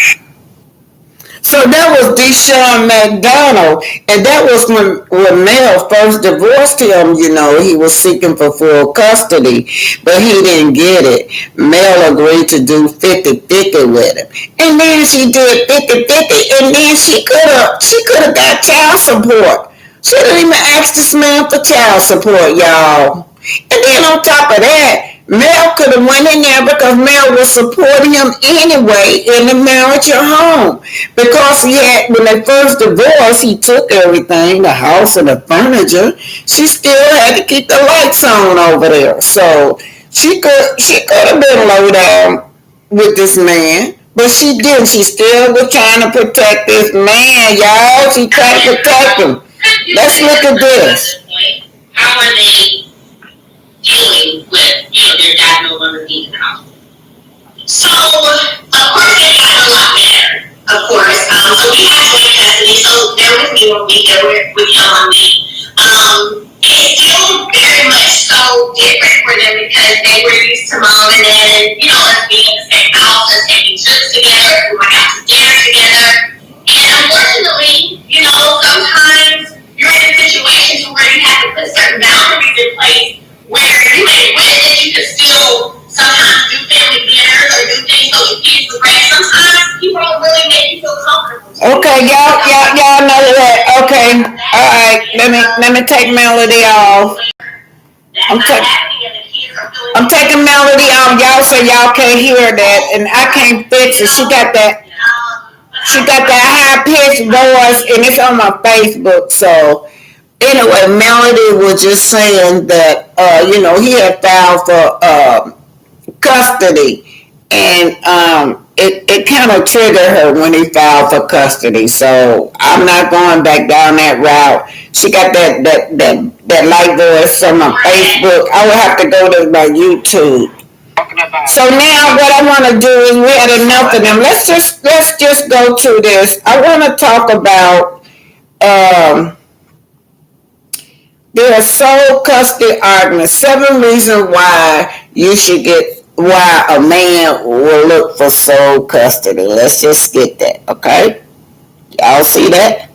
So that was Deshaun McDonald, and that was when Mel first divorced him. He was seeking for full custody, but he didn't get it. Mel agreed to do 50-50 with him, and then she did 50-50, and then she could have got child support. She didn't even ask this man for child support, y'all. And then on top of that, Mel could have went in there because Mel was supporting him anyway in the marriage or home. Because when they first divorced, he took everything, the house and the furniture. She still had to keep the lights on over there. So she could have been low down with this man. But she didn't. She still was trying to protect this man, y'all. She tried to protect him. Let's look at this. How are they dealing with, their dad no longer being in the house? So, of course, they had a lot young me. It's still very much so different for them because they were used to mom and dad and, us being in the same house, us taking trips together, going out to dinner together. And unfortunately, sometimes you're in a situation where you have to put certain boundaries in place where you ain't with it, you can still sometimes do family dinners or do things so your kids will break. Sometimes people don't really make you feel comfortable. Okay, y'all know that. Okay, all right. Let me take Melody off. I'm taking Melody off, y'all, so y'all can't hear that, and I can't fix it. She got that high pitched voice, and it's on my Facebook. So anyway, Melody was just saying that he had filed for custody, and it kind of triggered her when he filed for custody. So I'm not going back down that route. She got that light voice on my Facebook. I would have to go to my YouTube. So now what I want to do is, we had enough of them. Let's just go to this. I want to talk about there are sole custody arguments. 7 reasons why a man will look for sole custody. Let's just get that, okay? Y'all see that?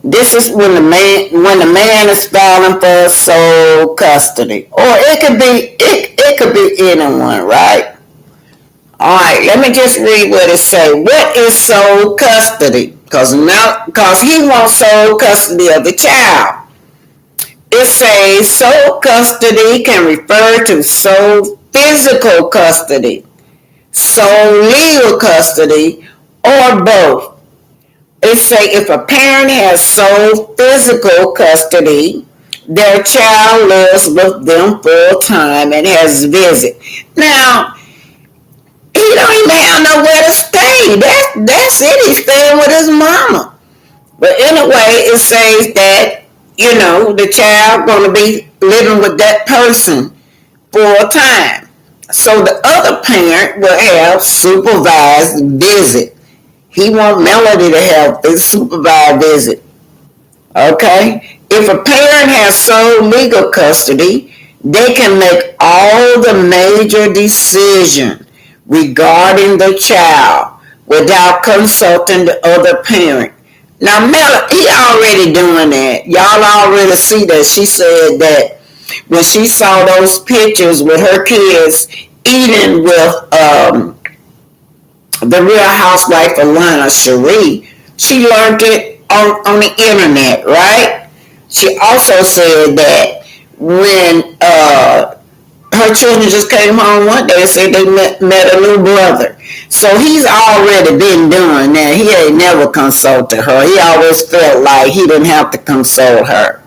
This is when the man is filing for sole custody, or it could be anyone, right? All right, let me just read what it say. What is sole custody? Because he wants sole custody of the child. It says sole custody can refer to sole physical custody, sole legal custody, or both. It say if a parent has sole physical custody, their child lives with them full time and has visit. Now, he don't even have nowhere to stay. That's it. He's staying with his mama. But anyway, it says that the child going to be living with that person full time. So the other parent will have supervised visit. He want Melody to have the supervised visit. Okay? If a parent has sole legal custody, they can make all the major decisions regarding the child without consulting the other parent. Now, he already doing that. Y'all already see that. She said that when she saw those pictures with her kids eating with the Real Housewife of Atlanta, Cherie, she learned it on the internet, right? She also said that when her children just came home one day and said they met a new brother. So he's already been doing that. He ain't never consulted her. He always felt like he didn't have to consult her.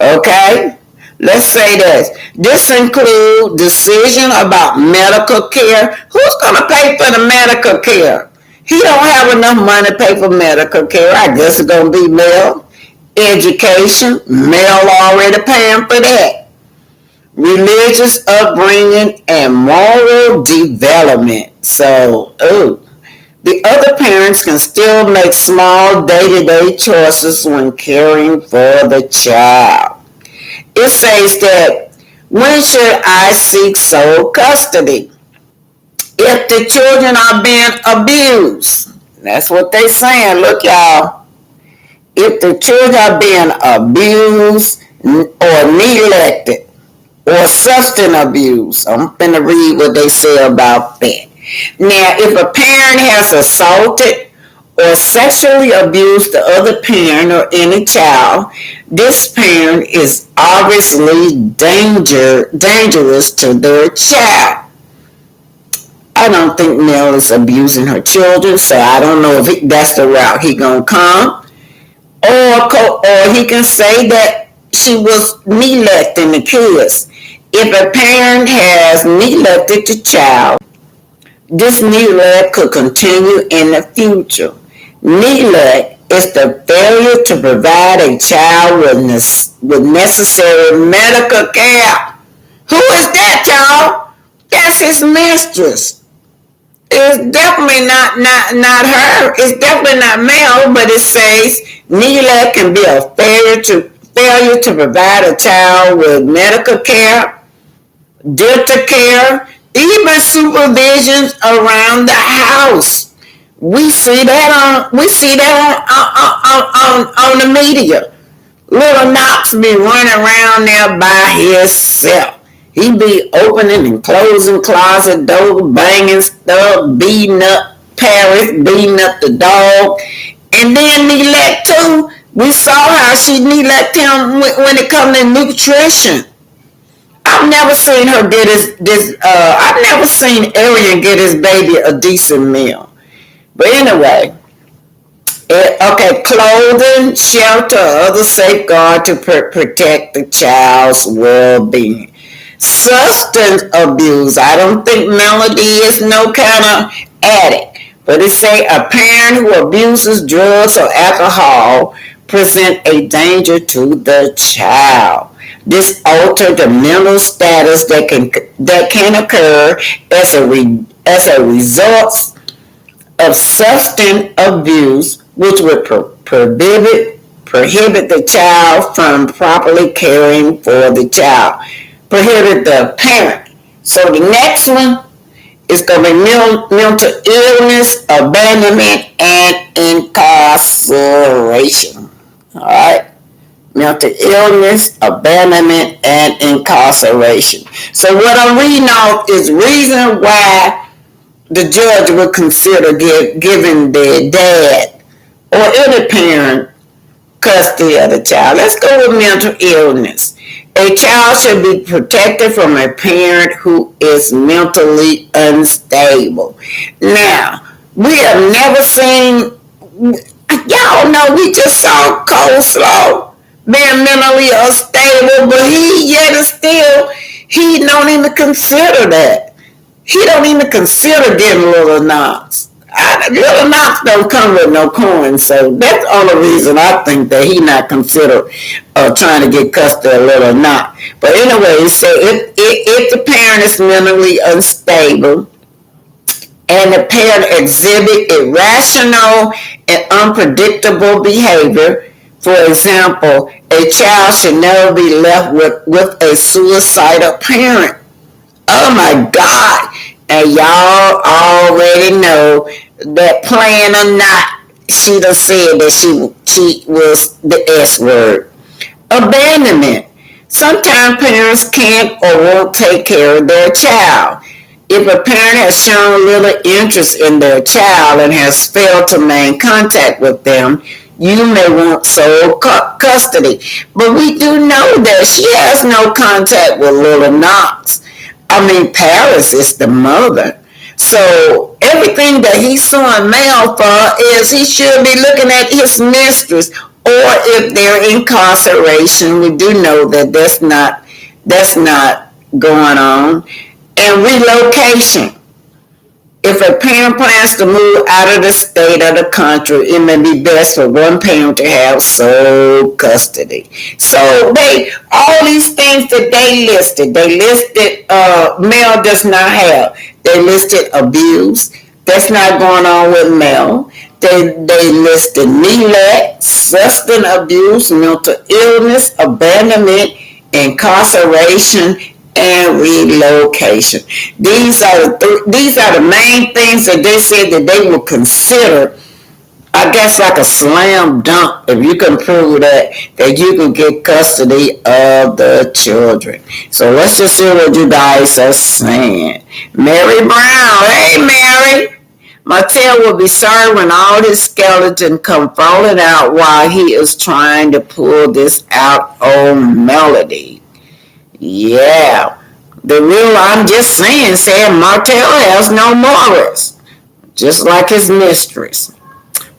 Okay? Let's say this. This includes decision about medical care. Who's going to pay for the medical care? He don't have enough money to pay for medical care. I guess it's going to be Mel. Education. Mel already paying for that. Religious upbringing and moral development. So, the other parents can still make small day-to-day choices when caring for the child. It says that, when should I seek sole custody? If the children are being abused. That's what they saying. Look, y'all. If the children are being abused or neglected or substance abuse. I'm going to read what they say about that. Now, if a parent has assaulted or sexually abused the other parent or any child, this parent is obviously dangerous to their child. I don't think Mel is abusing her children, so I don't know if that's the route he gonna come. Or he can say that she was neglecting the kids. If a parent has neglected the child, this neglect could continue in the future. Neglect is the failure to provide a child with necessary medical care. Who is that, y'all? That's his mistress. It's definitely not her. It's definitely not Mel, but it says neglect can be a failure to provide a child with medical care, dental care, even supervision around the house. We see that on the media. Little Knox be running around there by himself. He be opening and closing closet doors, banging stuff, beating up Paris, beating up the dog, and then neglect too. We saw how she neglect him when it comes to nutrition. I've never seen her get I've never seen Ariel get his baby a decent meal. But anyway, okay, clothing, shelter, other safeguard to protect the child's well-being. Substance abuse. I don't think Melody is no kind of addict, but it say a parent who abuses drugs or alcohol present a danger to the child. This alters the mental status that can occur as a result of substance abuse, which would prohibit the child from properly caring for the child. Prohibit the parent. So the next one is going to be mental illness, abandonment, and incarceration. All right. Mental illness, abandonment, and incarceration. So what I'm reading off is reason why the judge would consider giving the dad or any parent custody of the child. Let's go with mental illness. A child should be protected from a parent who is mentally unstable. Now, we have never seen, y'all know we just saw Coleslaw being mentally unstable, but he don't even consider that. He don't even consider getting Little Knox. Little Knox don't come with no coins, so that's the only reason I think that he not consider trying to get custody of Little Knox. But anyway, so if the parent is mentally unstable and the parent exhibit irrational and unpredictable behavior, for example, a child should never be left with a suicidal parent. Oh my God. And y'all already know that playing or not, she done said that she was the S word. Abandonment. Sometimes parents can't or won't take care of their child. If a parent has shown little interest in their child and has failed to maintain contact with them, you may want sole custody. But we do know that she has no contact with Little Knox. Paris is the mother. So everything that he's suing Mel for is he should be looking at his mistress, or if they're incarceration, we do know that that's not going on. And relocation. If a parent plans to move out of the state or the country, it may be best for one parent to have sole custody. So all these things that they listed Mel does not have. They listed abuse. That's not going on with Mel. They listed neglect, substance abuse, mental illness, abandonment, incarceration, and relocation. These are the main things that they said that they will consider, I guess, like a slam dunk if you can prove that you can get custody of the children. So let's just see what you guys are saying. Mary Brown, hey Mary. Martell will be sorry when all his skeleton come falling out while he is trying to pull this out on Melody. Yeah, I'm just saying, Martell has no morals, just like his mistress.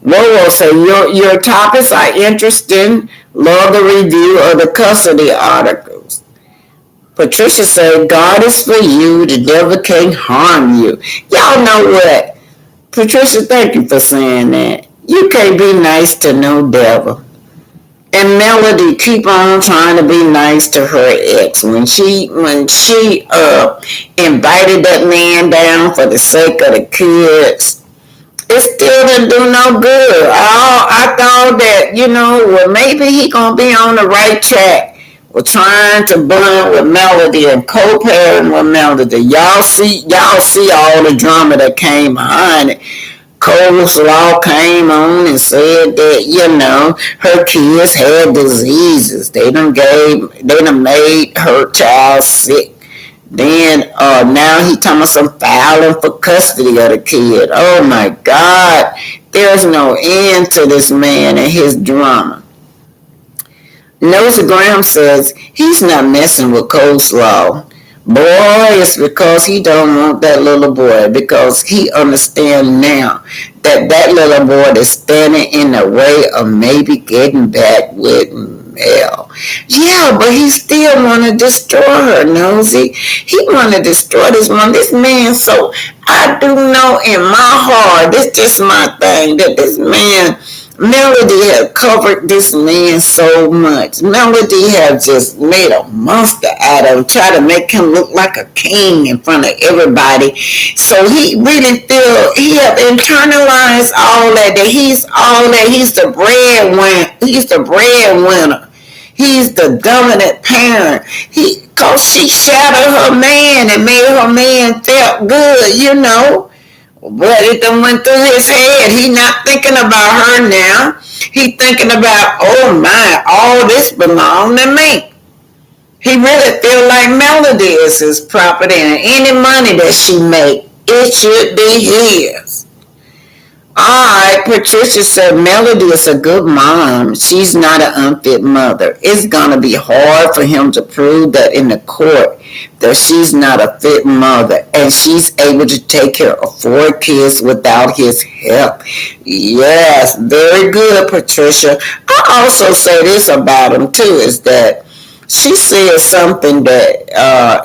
Wowo say, your topics are interesting. Love the review of the custody articles. Patricia said, God is for you, the devil can't harm you. Y'all know what? Patricia, thank you for saying that. You can't be nice to no devil. And Melody keep on trying to be nice to her ex. When she invited that man down for the sake of the kids, it still didn't do no good. I thought that, well, maybe he gonna be on the right track. We're trying to bond with Melody and co-parent with Melody. Y'all see all the drama that came behind it. Coleslaw came on and said that, her kids had diseases. They done made her child sick. Then now he talking about some filing for custody of the kid. Oh my God. There's no end to this man and his drama. Nosy Graham says he's not messing with Coleslaw. Boy, it's because he don't want that little boy, because he understands now that little boy is standing in the way of maybe getting back with Mel. Yeah, but he still want to destroy her, Nosy. He want to destroy this man. So I do know in my heart, this just my thing, that this man, Melody has covered this man so much. Melody has just made a monster out of him, try to make him look like a king in front of everybody. So he really feel he have internalized all that he's all that. He's the breadwinner. He's the breadwinner. He's the dominant parent. Cause she shattered her man and made her man feel good, But it done went through his head. He not thinking about her now. He thinking about, oh my, all this belong to me. He really feel like Melody is his property, and any money that she make, it should be his. Alright, Patricia said Melody is a good mom. She's not an unfit mother. It's going to be hard for him to prove that in the court that she's not a fit mother and she's able to take care of 4 kids without his help. Yes, very good, Patricia. I also say this about him too, is that she said something that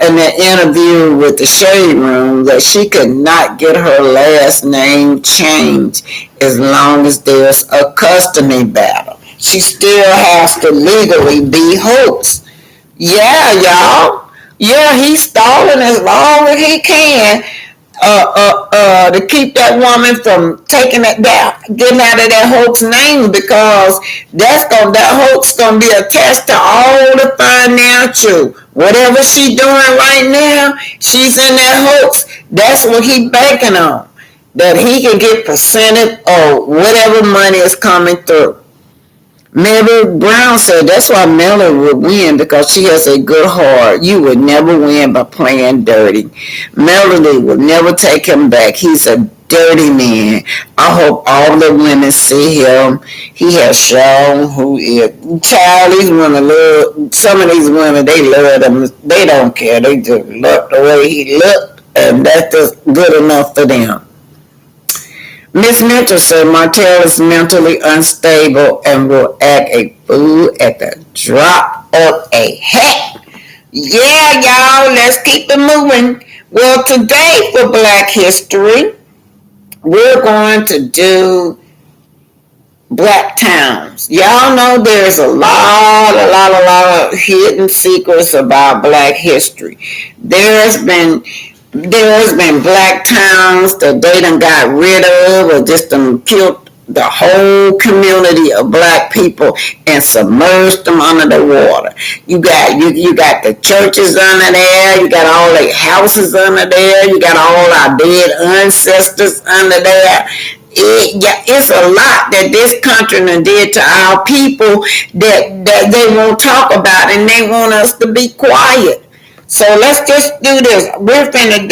in the interview with the Shade Room, that she could not get her last name changed as long as there's a custody battle. She still has to legally be Holt's. Yeah, y'all. Yeah, he's stalling as long as he can to keep that woman from taking it down, getting out of that Holt's name, because that Holt's gonna be attached to all the financial. Whatever she doing right now, she's in that Holt's. That's what he banking on, that he can get percentage of whatever money is coming through. Mary Brown said that's why Melody would win, because she has a good heart. You would never win by playing dirty. Melody would never take him back. He's a dirty man. I hope all the women see him. He has shown who is. Child, these women love, some of these women, they love him. They don't care. They just love the way he looked, and that's just good enough for them. Miss Mitchell said Martell is mentally unstable and will act a fool at the drop of a hat. Yeah, y'all, let's keep it moving. Well, today for Black History, we're going to do Black towns. Y'all know there's a lot of hidden secrets about Black history. There's been Black towns that they done got rid of, or just done killed the whole community of Black people and submerged them under the water. You got the churches under there. You got all the houses under there. You got all our dead ancestors under there. It's a lot that this country done did to our people that they won't talk about, and they want us to be quiet. So let's just do this. I'm finna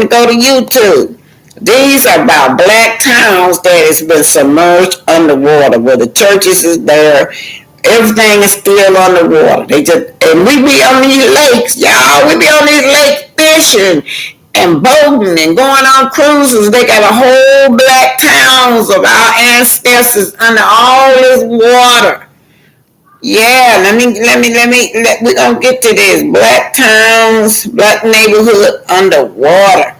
go to YouTube. These are about Black towns that has been submerged underwater, where the churches is there. Everything is still underwater. And we be on these lakes, y'all. We be on these lakes fishing and boating and going on cruises. They got a whole Black towns of our ancestors under all this water. Yeah, we're gonna get to this. Black towns, Black neighborhood underwater.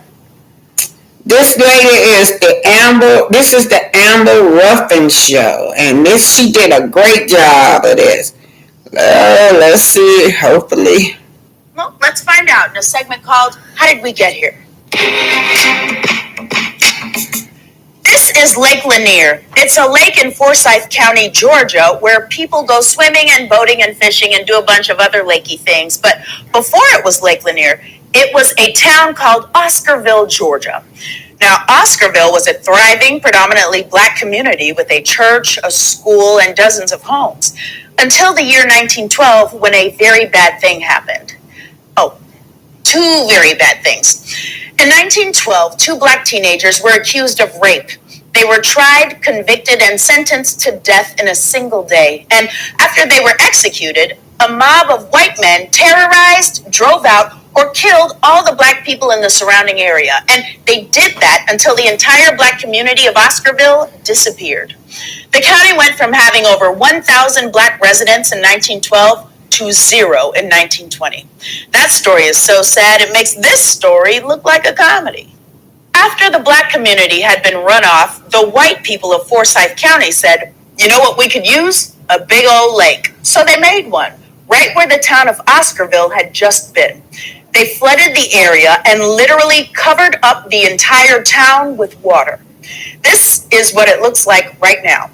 This lady is the Amber. This is the Amber Ruffin show, and she did a great job of this. Let's see. Hopefully, Well, let's find out in a segment called "How Did We Get Here?" This is Lake Lanier. It's a lake in Forsyth County, Georgia, where people go swimming and boating and fishing and do a bunch of other lakey things. But before it was Lake Lanier, it was a town called Oscarville, Georgia. Now, Oscarville was a thriving, predominantly black community with a church, a school, and dozens of homes, until the year 1912, when a very bad thing happened. Oh, two very bad things. In 1912, two black teenagers were accused of rape. They were tried, convicted, and sentenced to death in a single day. And after they were executed, a mob of white men terrorized, drove out, or killed all the black people in the surrounding area. And they did that until the entire black community of Oscarville disappeared. The county went from having over 1,000 black residents in 1912 to 0 in 1920. That story is so sad, it makes this story look like a comedy. After the black community had been run off, the white people of Forsyth County said, you know what we could use? A big old lake. So they made one, right where the town of Oscarville had just been. They flooded the area and literally covered up the entire town with water. This is what it looks like right now.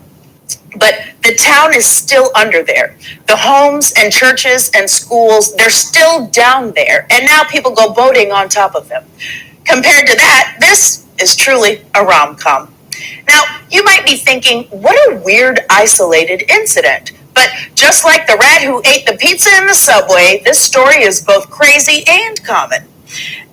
But the town is still under there. The homes and churches and schools, they're still down there. And now people go boating on top of them. Compared to that, this is truly a rom-com. Now, you might be thinking, what a weird, isolated incident. But just like the rat who ate the pizza in the subway, this story is both crazy and common.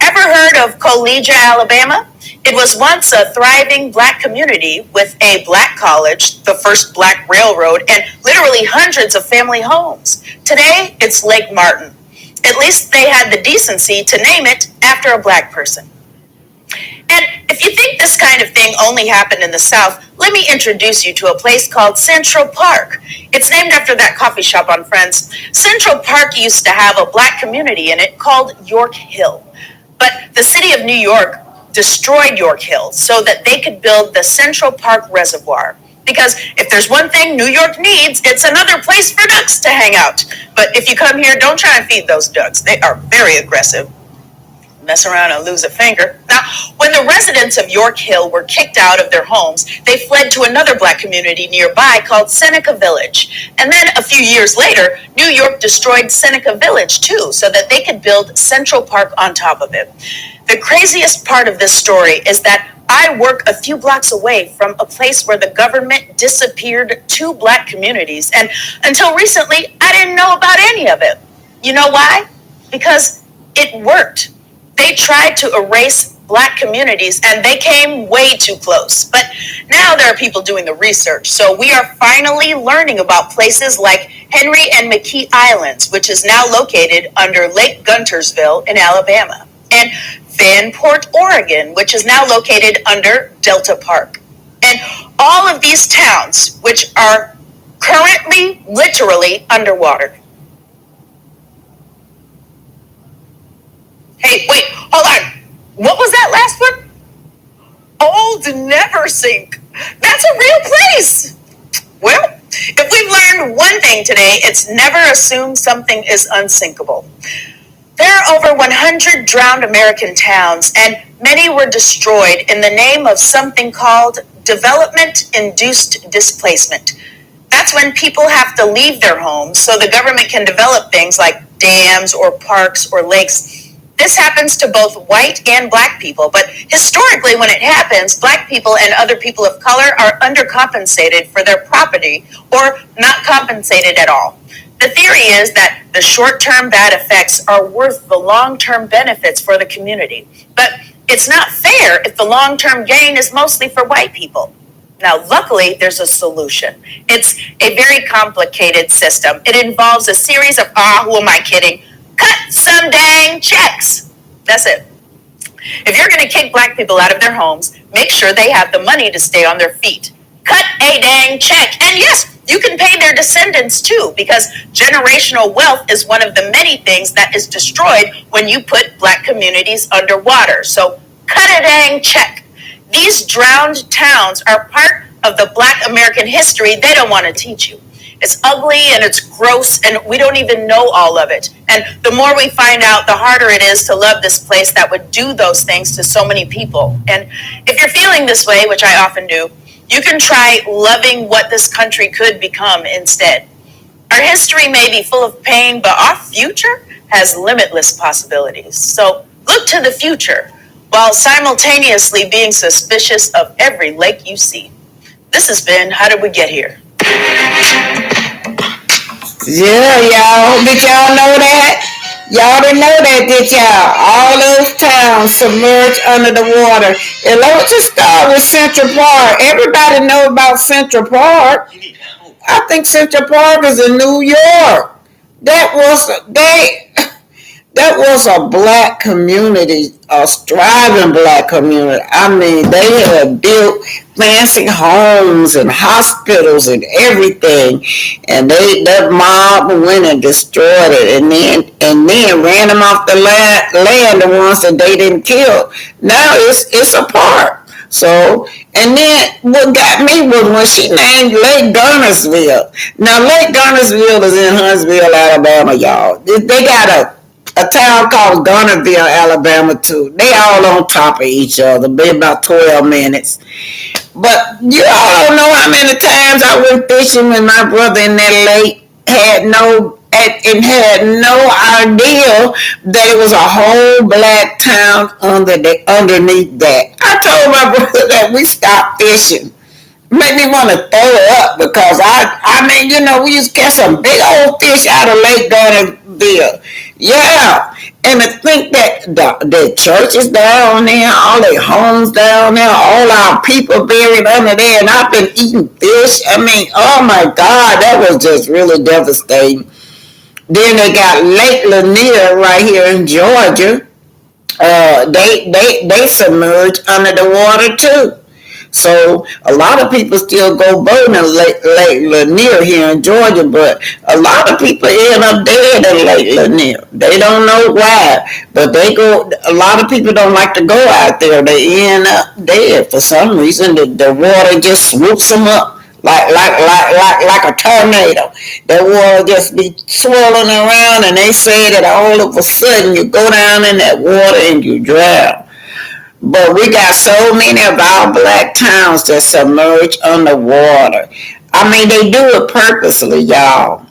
Ever heard of Collegia, Alabama? It was once a thriving black community with a black college, the first black railroad, and literally hundreds of family homes. Today, it's Lake Martin. At least they had the decency to name it after a black person. And if you think this kind of thing only happened in the South, let me introduce you to a place called Central Park. It's named after that coffee shop on Friends. Central Park used to have a black community in it called York Hill. But the city of New York destroyed York Hill so that they could build the Central Park Reservoir. Because if there's one thing New York needs, it's another place for ducks to hang out. But if you come here, don't try and feed those ducks. They are very aggressive. Mess around and lose a finger. Now, when the residents of York Hill were kicked out of their homes, they fled to another black community nearby called Seneca Village. And then a few years later, New York destroyed Seneca Village too, so that they could build Central Park on top of it. The craziest part of this story is that I work a few blocks away from a place where the government disappeared two black communities. And until recently, I didn't know about any of it. You know why? Because it worked. They tried to erase black communities and they came way too close. But now there are people doing the research. So we are finally learning about places like Henry and McKee Islands, which is now located under Lake Guntersville in Alabama, and Vanport, Oregon, which is now located under Delta Park. And all of these towns, which are currently literally underwater. Hey, wait, hold on. What was that last one? Old Neversink. That's a real place. Well, if we've learned one thing today, it's never assume something is unsinkable. There are over 100 drowned American towns, and many were destroyed in the name of something called development-induced displacement. That's when people have to leave their homes so the government can develop things like dams or parks or lakes. This happens to both white and black people, but historically when it happens, black people and other people of color are undercompensated for their property or not compensated at all. The theory is that the short-term bad effects are worth the long-term benefits for the community. But it's not fair if the long-term gain is mostly for white people. Now, luckily, there's a solution. It's a very complicated system. It involves a series of, who am I kidding? Cut some dang checks. That's it. If you're going to kick black people out of their homes, make sure they have the money to stay on their feet. Cut a dang check. And yes, you can pay their descendants too, because generational wealth is one of the many things that is destroyed when you put black communities underwater. So cut a dang check. These drowned towns are part of the Black American history they don't want to teach you. It's ugly and it's gross and we don't even know all of it. And the more we find out, the harder it is to love this place that would do those things to so many people. And if you're feeling this way, which I often do, you can try loving what this country could become instead. Our history may be full of pain, but our future has limitless possibilities. So look to the future while simultaneously being suspicious of every lake you see. This has been How Did We Get Here? Yeah, y'all. Did y'all know that? Y'all didn't know that, did y'all? All those towns submerged under the water. And let's just start with Central Park. Everybody know about Central Park. I think Central Park is in New York. That was a black community, a striving black community. I mean, they had built fancy homes and hospitals and everything, and that mob went and destroyed it, and then ran them off the land, the ones that they didn't kill. Now it's a park. So, and then what got me was when she named Lake Garnersville. Now, Lake Garnersville is in Huntsville, Alabama, y'all. They got a town called Garnerville, Alabama, too. They all on top of each other, be about 12 minutes. But you all don't know how many times I went fishing with my brother in that lake, had no idea that it was a whole black town underneath that. I told my brother that we stopped fishing. Made me want to throw up because I mean, we used to catch some big old fish out of Lake Garnersville. Yeah. And to think that the church is down there, all their homes down there, all our people buried under there, and I've been eating fish. I mean, oh my God, that was just really devastating. Then they got Lake Lanier right here in Georgia. They submerged under the water too. So a lot of people still go boating in Lake Lanier here in Georgia, but a lot of people end up dead in Lake Lanier. They don't know why, but they go. A lot of people don't like to go out there. They end up dead for some reason. The water just swoops them up like a tornado. The water just be swirling around, and they say that all of a sudden you go down in that water and you drown. But we got so many of our black towns that submerge underwater. I mean, they do it purposely, y'all.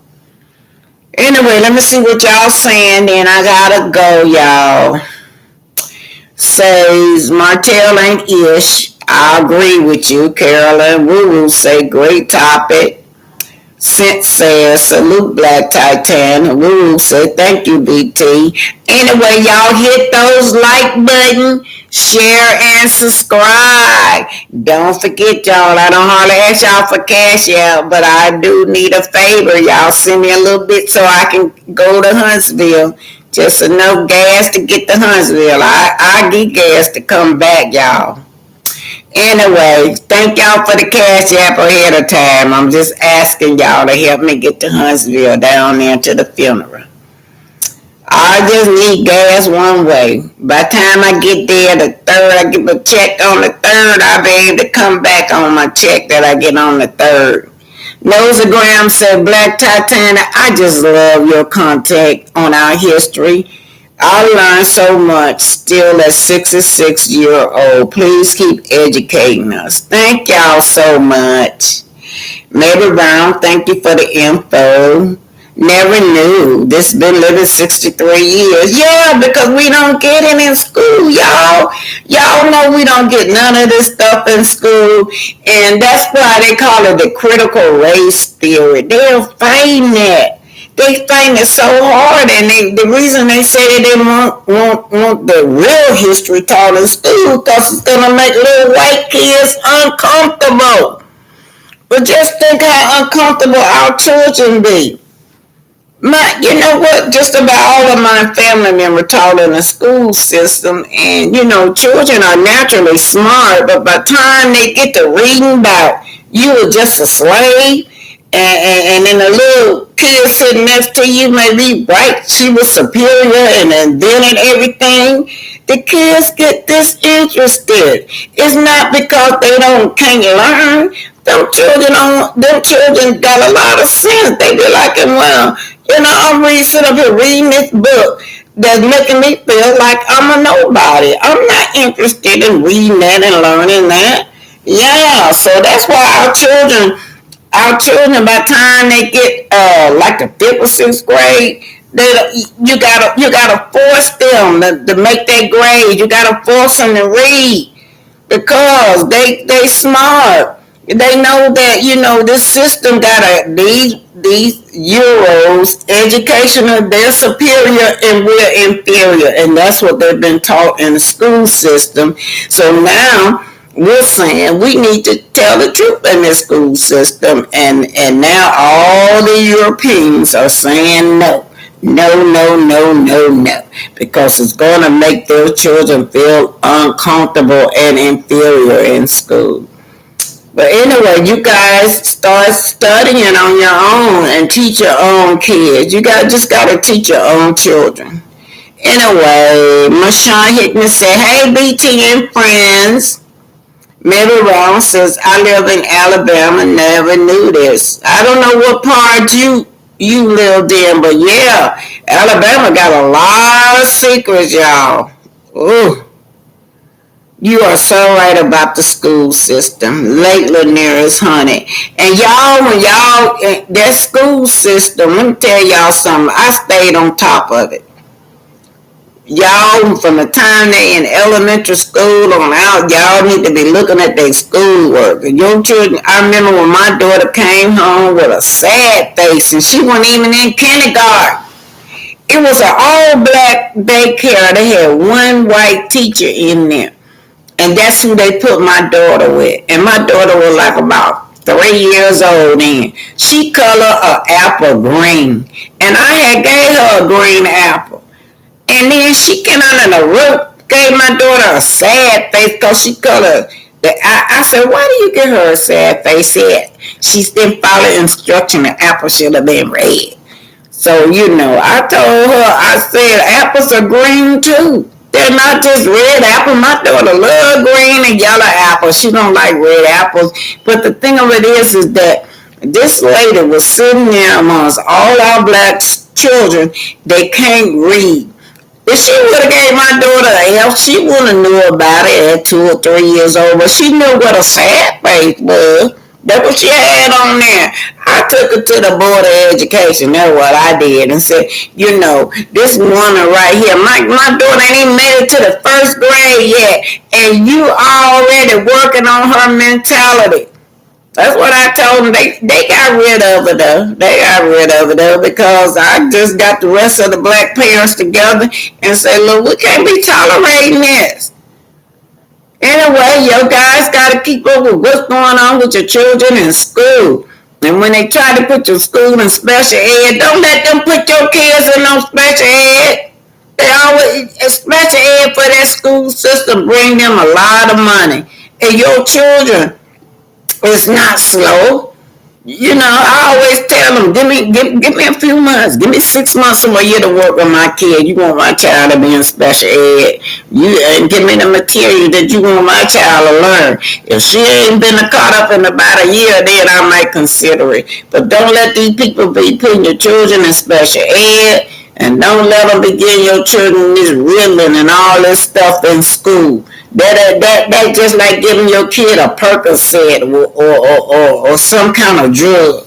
Anyway, let me see what y'all saying, then I gotta go, y'all. Says Martell ain't ish. I agree with you. Carolyn Woo say great topic. Sent says salute Black Titan. Woo say thank you, BT. Anyway, y'all hit those like button, share and subscribe. Don't forget, y'all, I don't hardly ask y'all for cash out, but I do need a favor. Y'all send me a little bit so I can go to Huntsville. Just enough gas to get to Huntsville. I get gas to come back, y'all. Anyway, thank y'all for the cash app ahead of time. I'm just asking y'all to help me get to Huntsville down there to the funeral. I just need gas one way. By the time I get there, the third, I get my check on the third, I'll be able to come back on my check that I get on the third. Nosagram said, Black Titanic, I just love your contact on our history. I learned so much still at 66-year-old. Please keep educating us. Thank y'all so much. Mary Brown, thank you for the info. Never knew. This been living 63 years. Yeah, because we don't get it in school, y'all. Y'all know we don't get none of this stuff in school. And that's why they call it the critical race theory. They're fighting that. They find it so hard, and the reason they say they didn't want the real history taught in school because it's going to make little white kids uncomfortable. But just think how uncomfortable our children be. You know what? Just about all of my family members taught in the school system, and children are naturally smart, but by the time they get to reading about you were just a slave, and then the little kid sitting next to you may be bright, she was superior and invented everything. The kids get disinterested. It's not because they can't learn. Them children got a lot of sense. They be like, well, I'm sitting up here reading this book that's making me feel like I'm a nobody. I'm not interested in reading that and learning that. Yeah, so that's why our children, by the time they get like the 5th or 6th grade, you gotta force them to make that grade. You gotta force them to read because they smart. They know that this system got these Euros educational. They're superior and we're inferior, and that's what they've been taught in the school system. So now we're saying we need to tell the truth in this school system, and now all the Europeans are saying no, because it's going to make their children feel uncomfortable and inferior in school. But anyway, you guys start studying on your own and teach your own kids. You just got to teach your own children. Anyway, Mashawn Hickman said, "Hey, BT and friends." Mary Brown says, "I live in Alabama, never knew this." I don't know what part you lived in, but yeah, Alabama got a lot of secrets, y'all. Ooh. You are so right about the school system. Lake Lanier is haunted. And that school system, let me tell y'all something. I stayed on top of it. Y'all, from the time they in elementary school on out, y'all need to be looking at their schoolwork. And your children, I remember when my daughter came home with a sad face, and she wasn't even in kindergarten. It was an all-black daycare. They had one white teacher in there. And that's who they put my daughter with. And my daughter was like about 3 years old then. She colored an apple green. And I had gave her a green apple. And then she came out in the room, gave my daughter a sad face because she colored I said, "Why do you give her a sad face?" She didn't follow instruction. The apple should have been red. So, I told her, I said, apples are green too. They're not just red apple. My daughter loves green and yellow apples. She don't like red apples. But the thing of it is that this lady was sitting there amongst all our black children. They can't read. If she would have gave my daughter help, she wouldn't have knew about it at 2 or 3 years old. But she knew what a sad face was. That's what she had on there. I took her to the Board of Education. That's what I did. And said, this woman right here, my daughter ain't even made it to the 1st grade yet. And you already working on her mentality. That's what I told them. They got rid of it though. They got rid of it though because I just got the rest of the black parents together and said, look, we can't be tolerating this. Anyway, you guys got to keep up with what's going on with your children in school. And when they try to put your school in special ed, don't let them put your kids in no special ed. They always, special ed for that school system bring them a lot of money. And your children is not slow. I always tell them, give me a few months. Give me 6 months or a year to work with my kid. You want my child to be in special ed. And give me the material that you want my child to learn. If she ain't been caught up in about a year, then I might consider it. But don't let these people be putting your children in special ed. And don't let them be getting your children this ribbon and all this stuff in school. That just like giving your kid a Percocet or some kind of drug.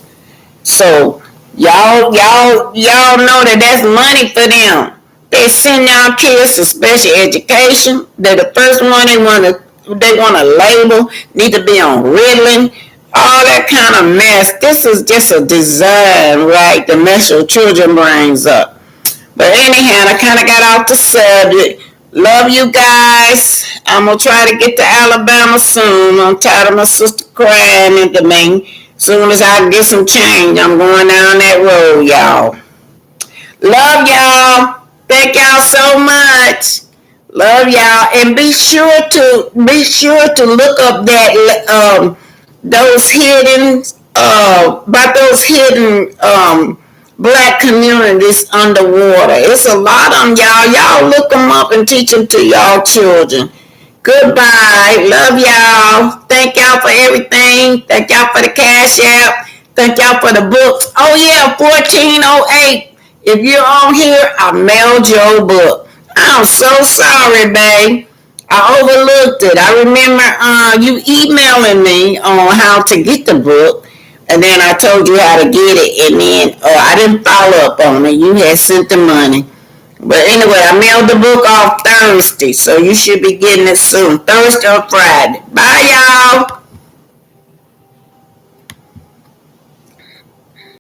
So y'all know that's money for them. They send y'all kids to special education. They're the first one they want to label, need to be on Ritalin, all that kind of mess. This is just a design, right, to mess your children brains up. But anyhow, I kind of got off the subject. Love you guys. I'm going to try to get to Alabama soon. I'm tired of my sister crying into me. Soon as I get some change, I'm going down that road, y'all. Love y'all. Thank y'all so much. Love y'all. And be sure to look up that those hidden about those hidden black communities underwater. It's a lot of them, y'all. Y'all look them up and teach them to y'all children. Goodbye. Love y'all. Thank y'all for everything. Thank y'all for the cash app. Thank y'all for the books. Oh yeah, 1408. If you're on here, I mailed your book. I'm so sorry, babe. I overlooked it. I remember you emailing me on how to get the book, and then I told you how to get it, and then I didn't follow up on it. You had sent the money. But anyway, I mailed the book off Thursday, so you should be getting it soon. Thursday or Friday. Bye, y'all.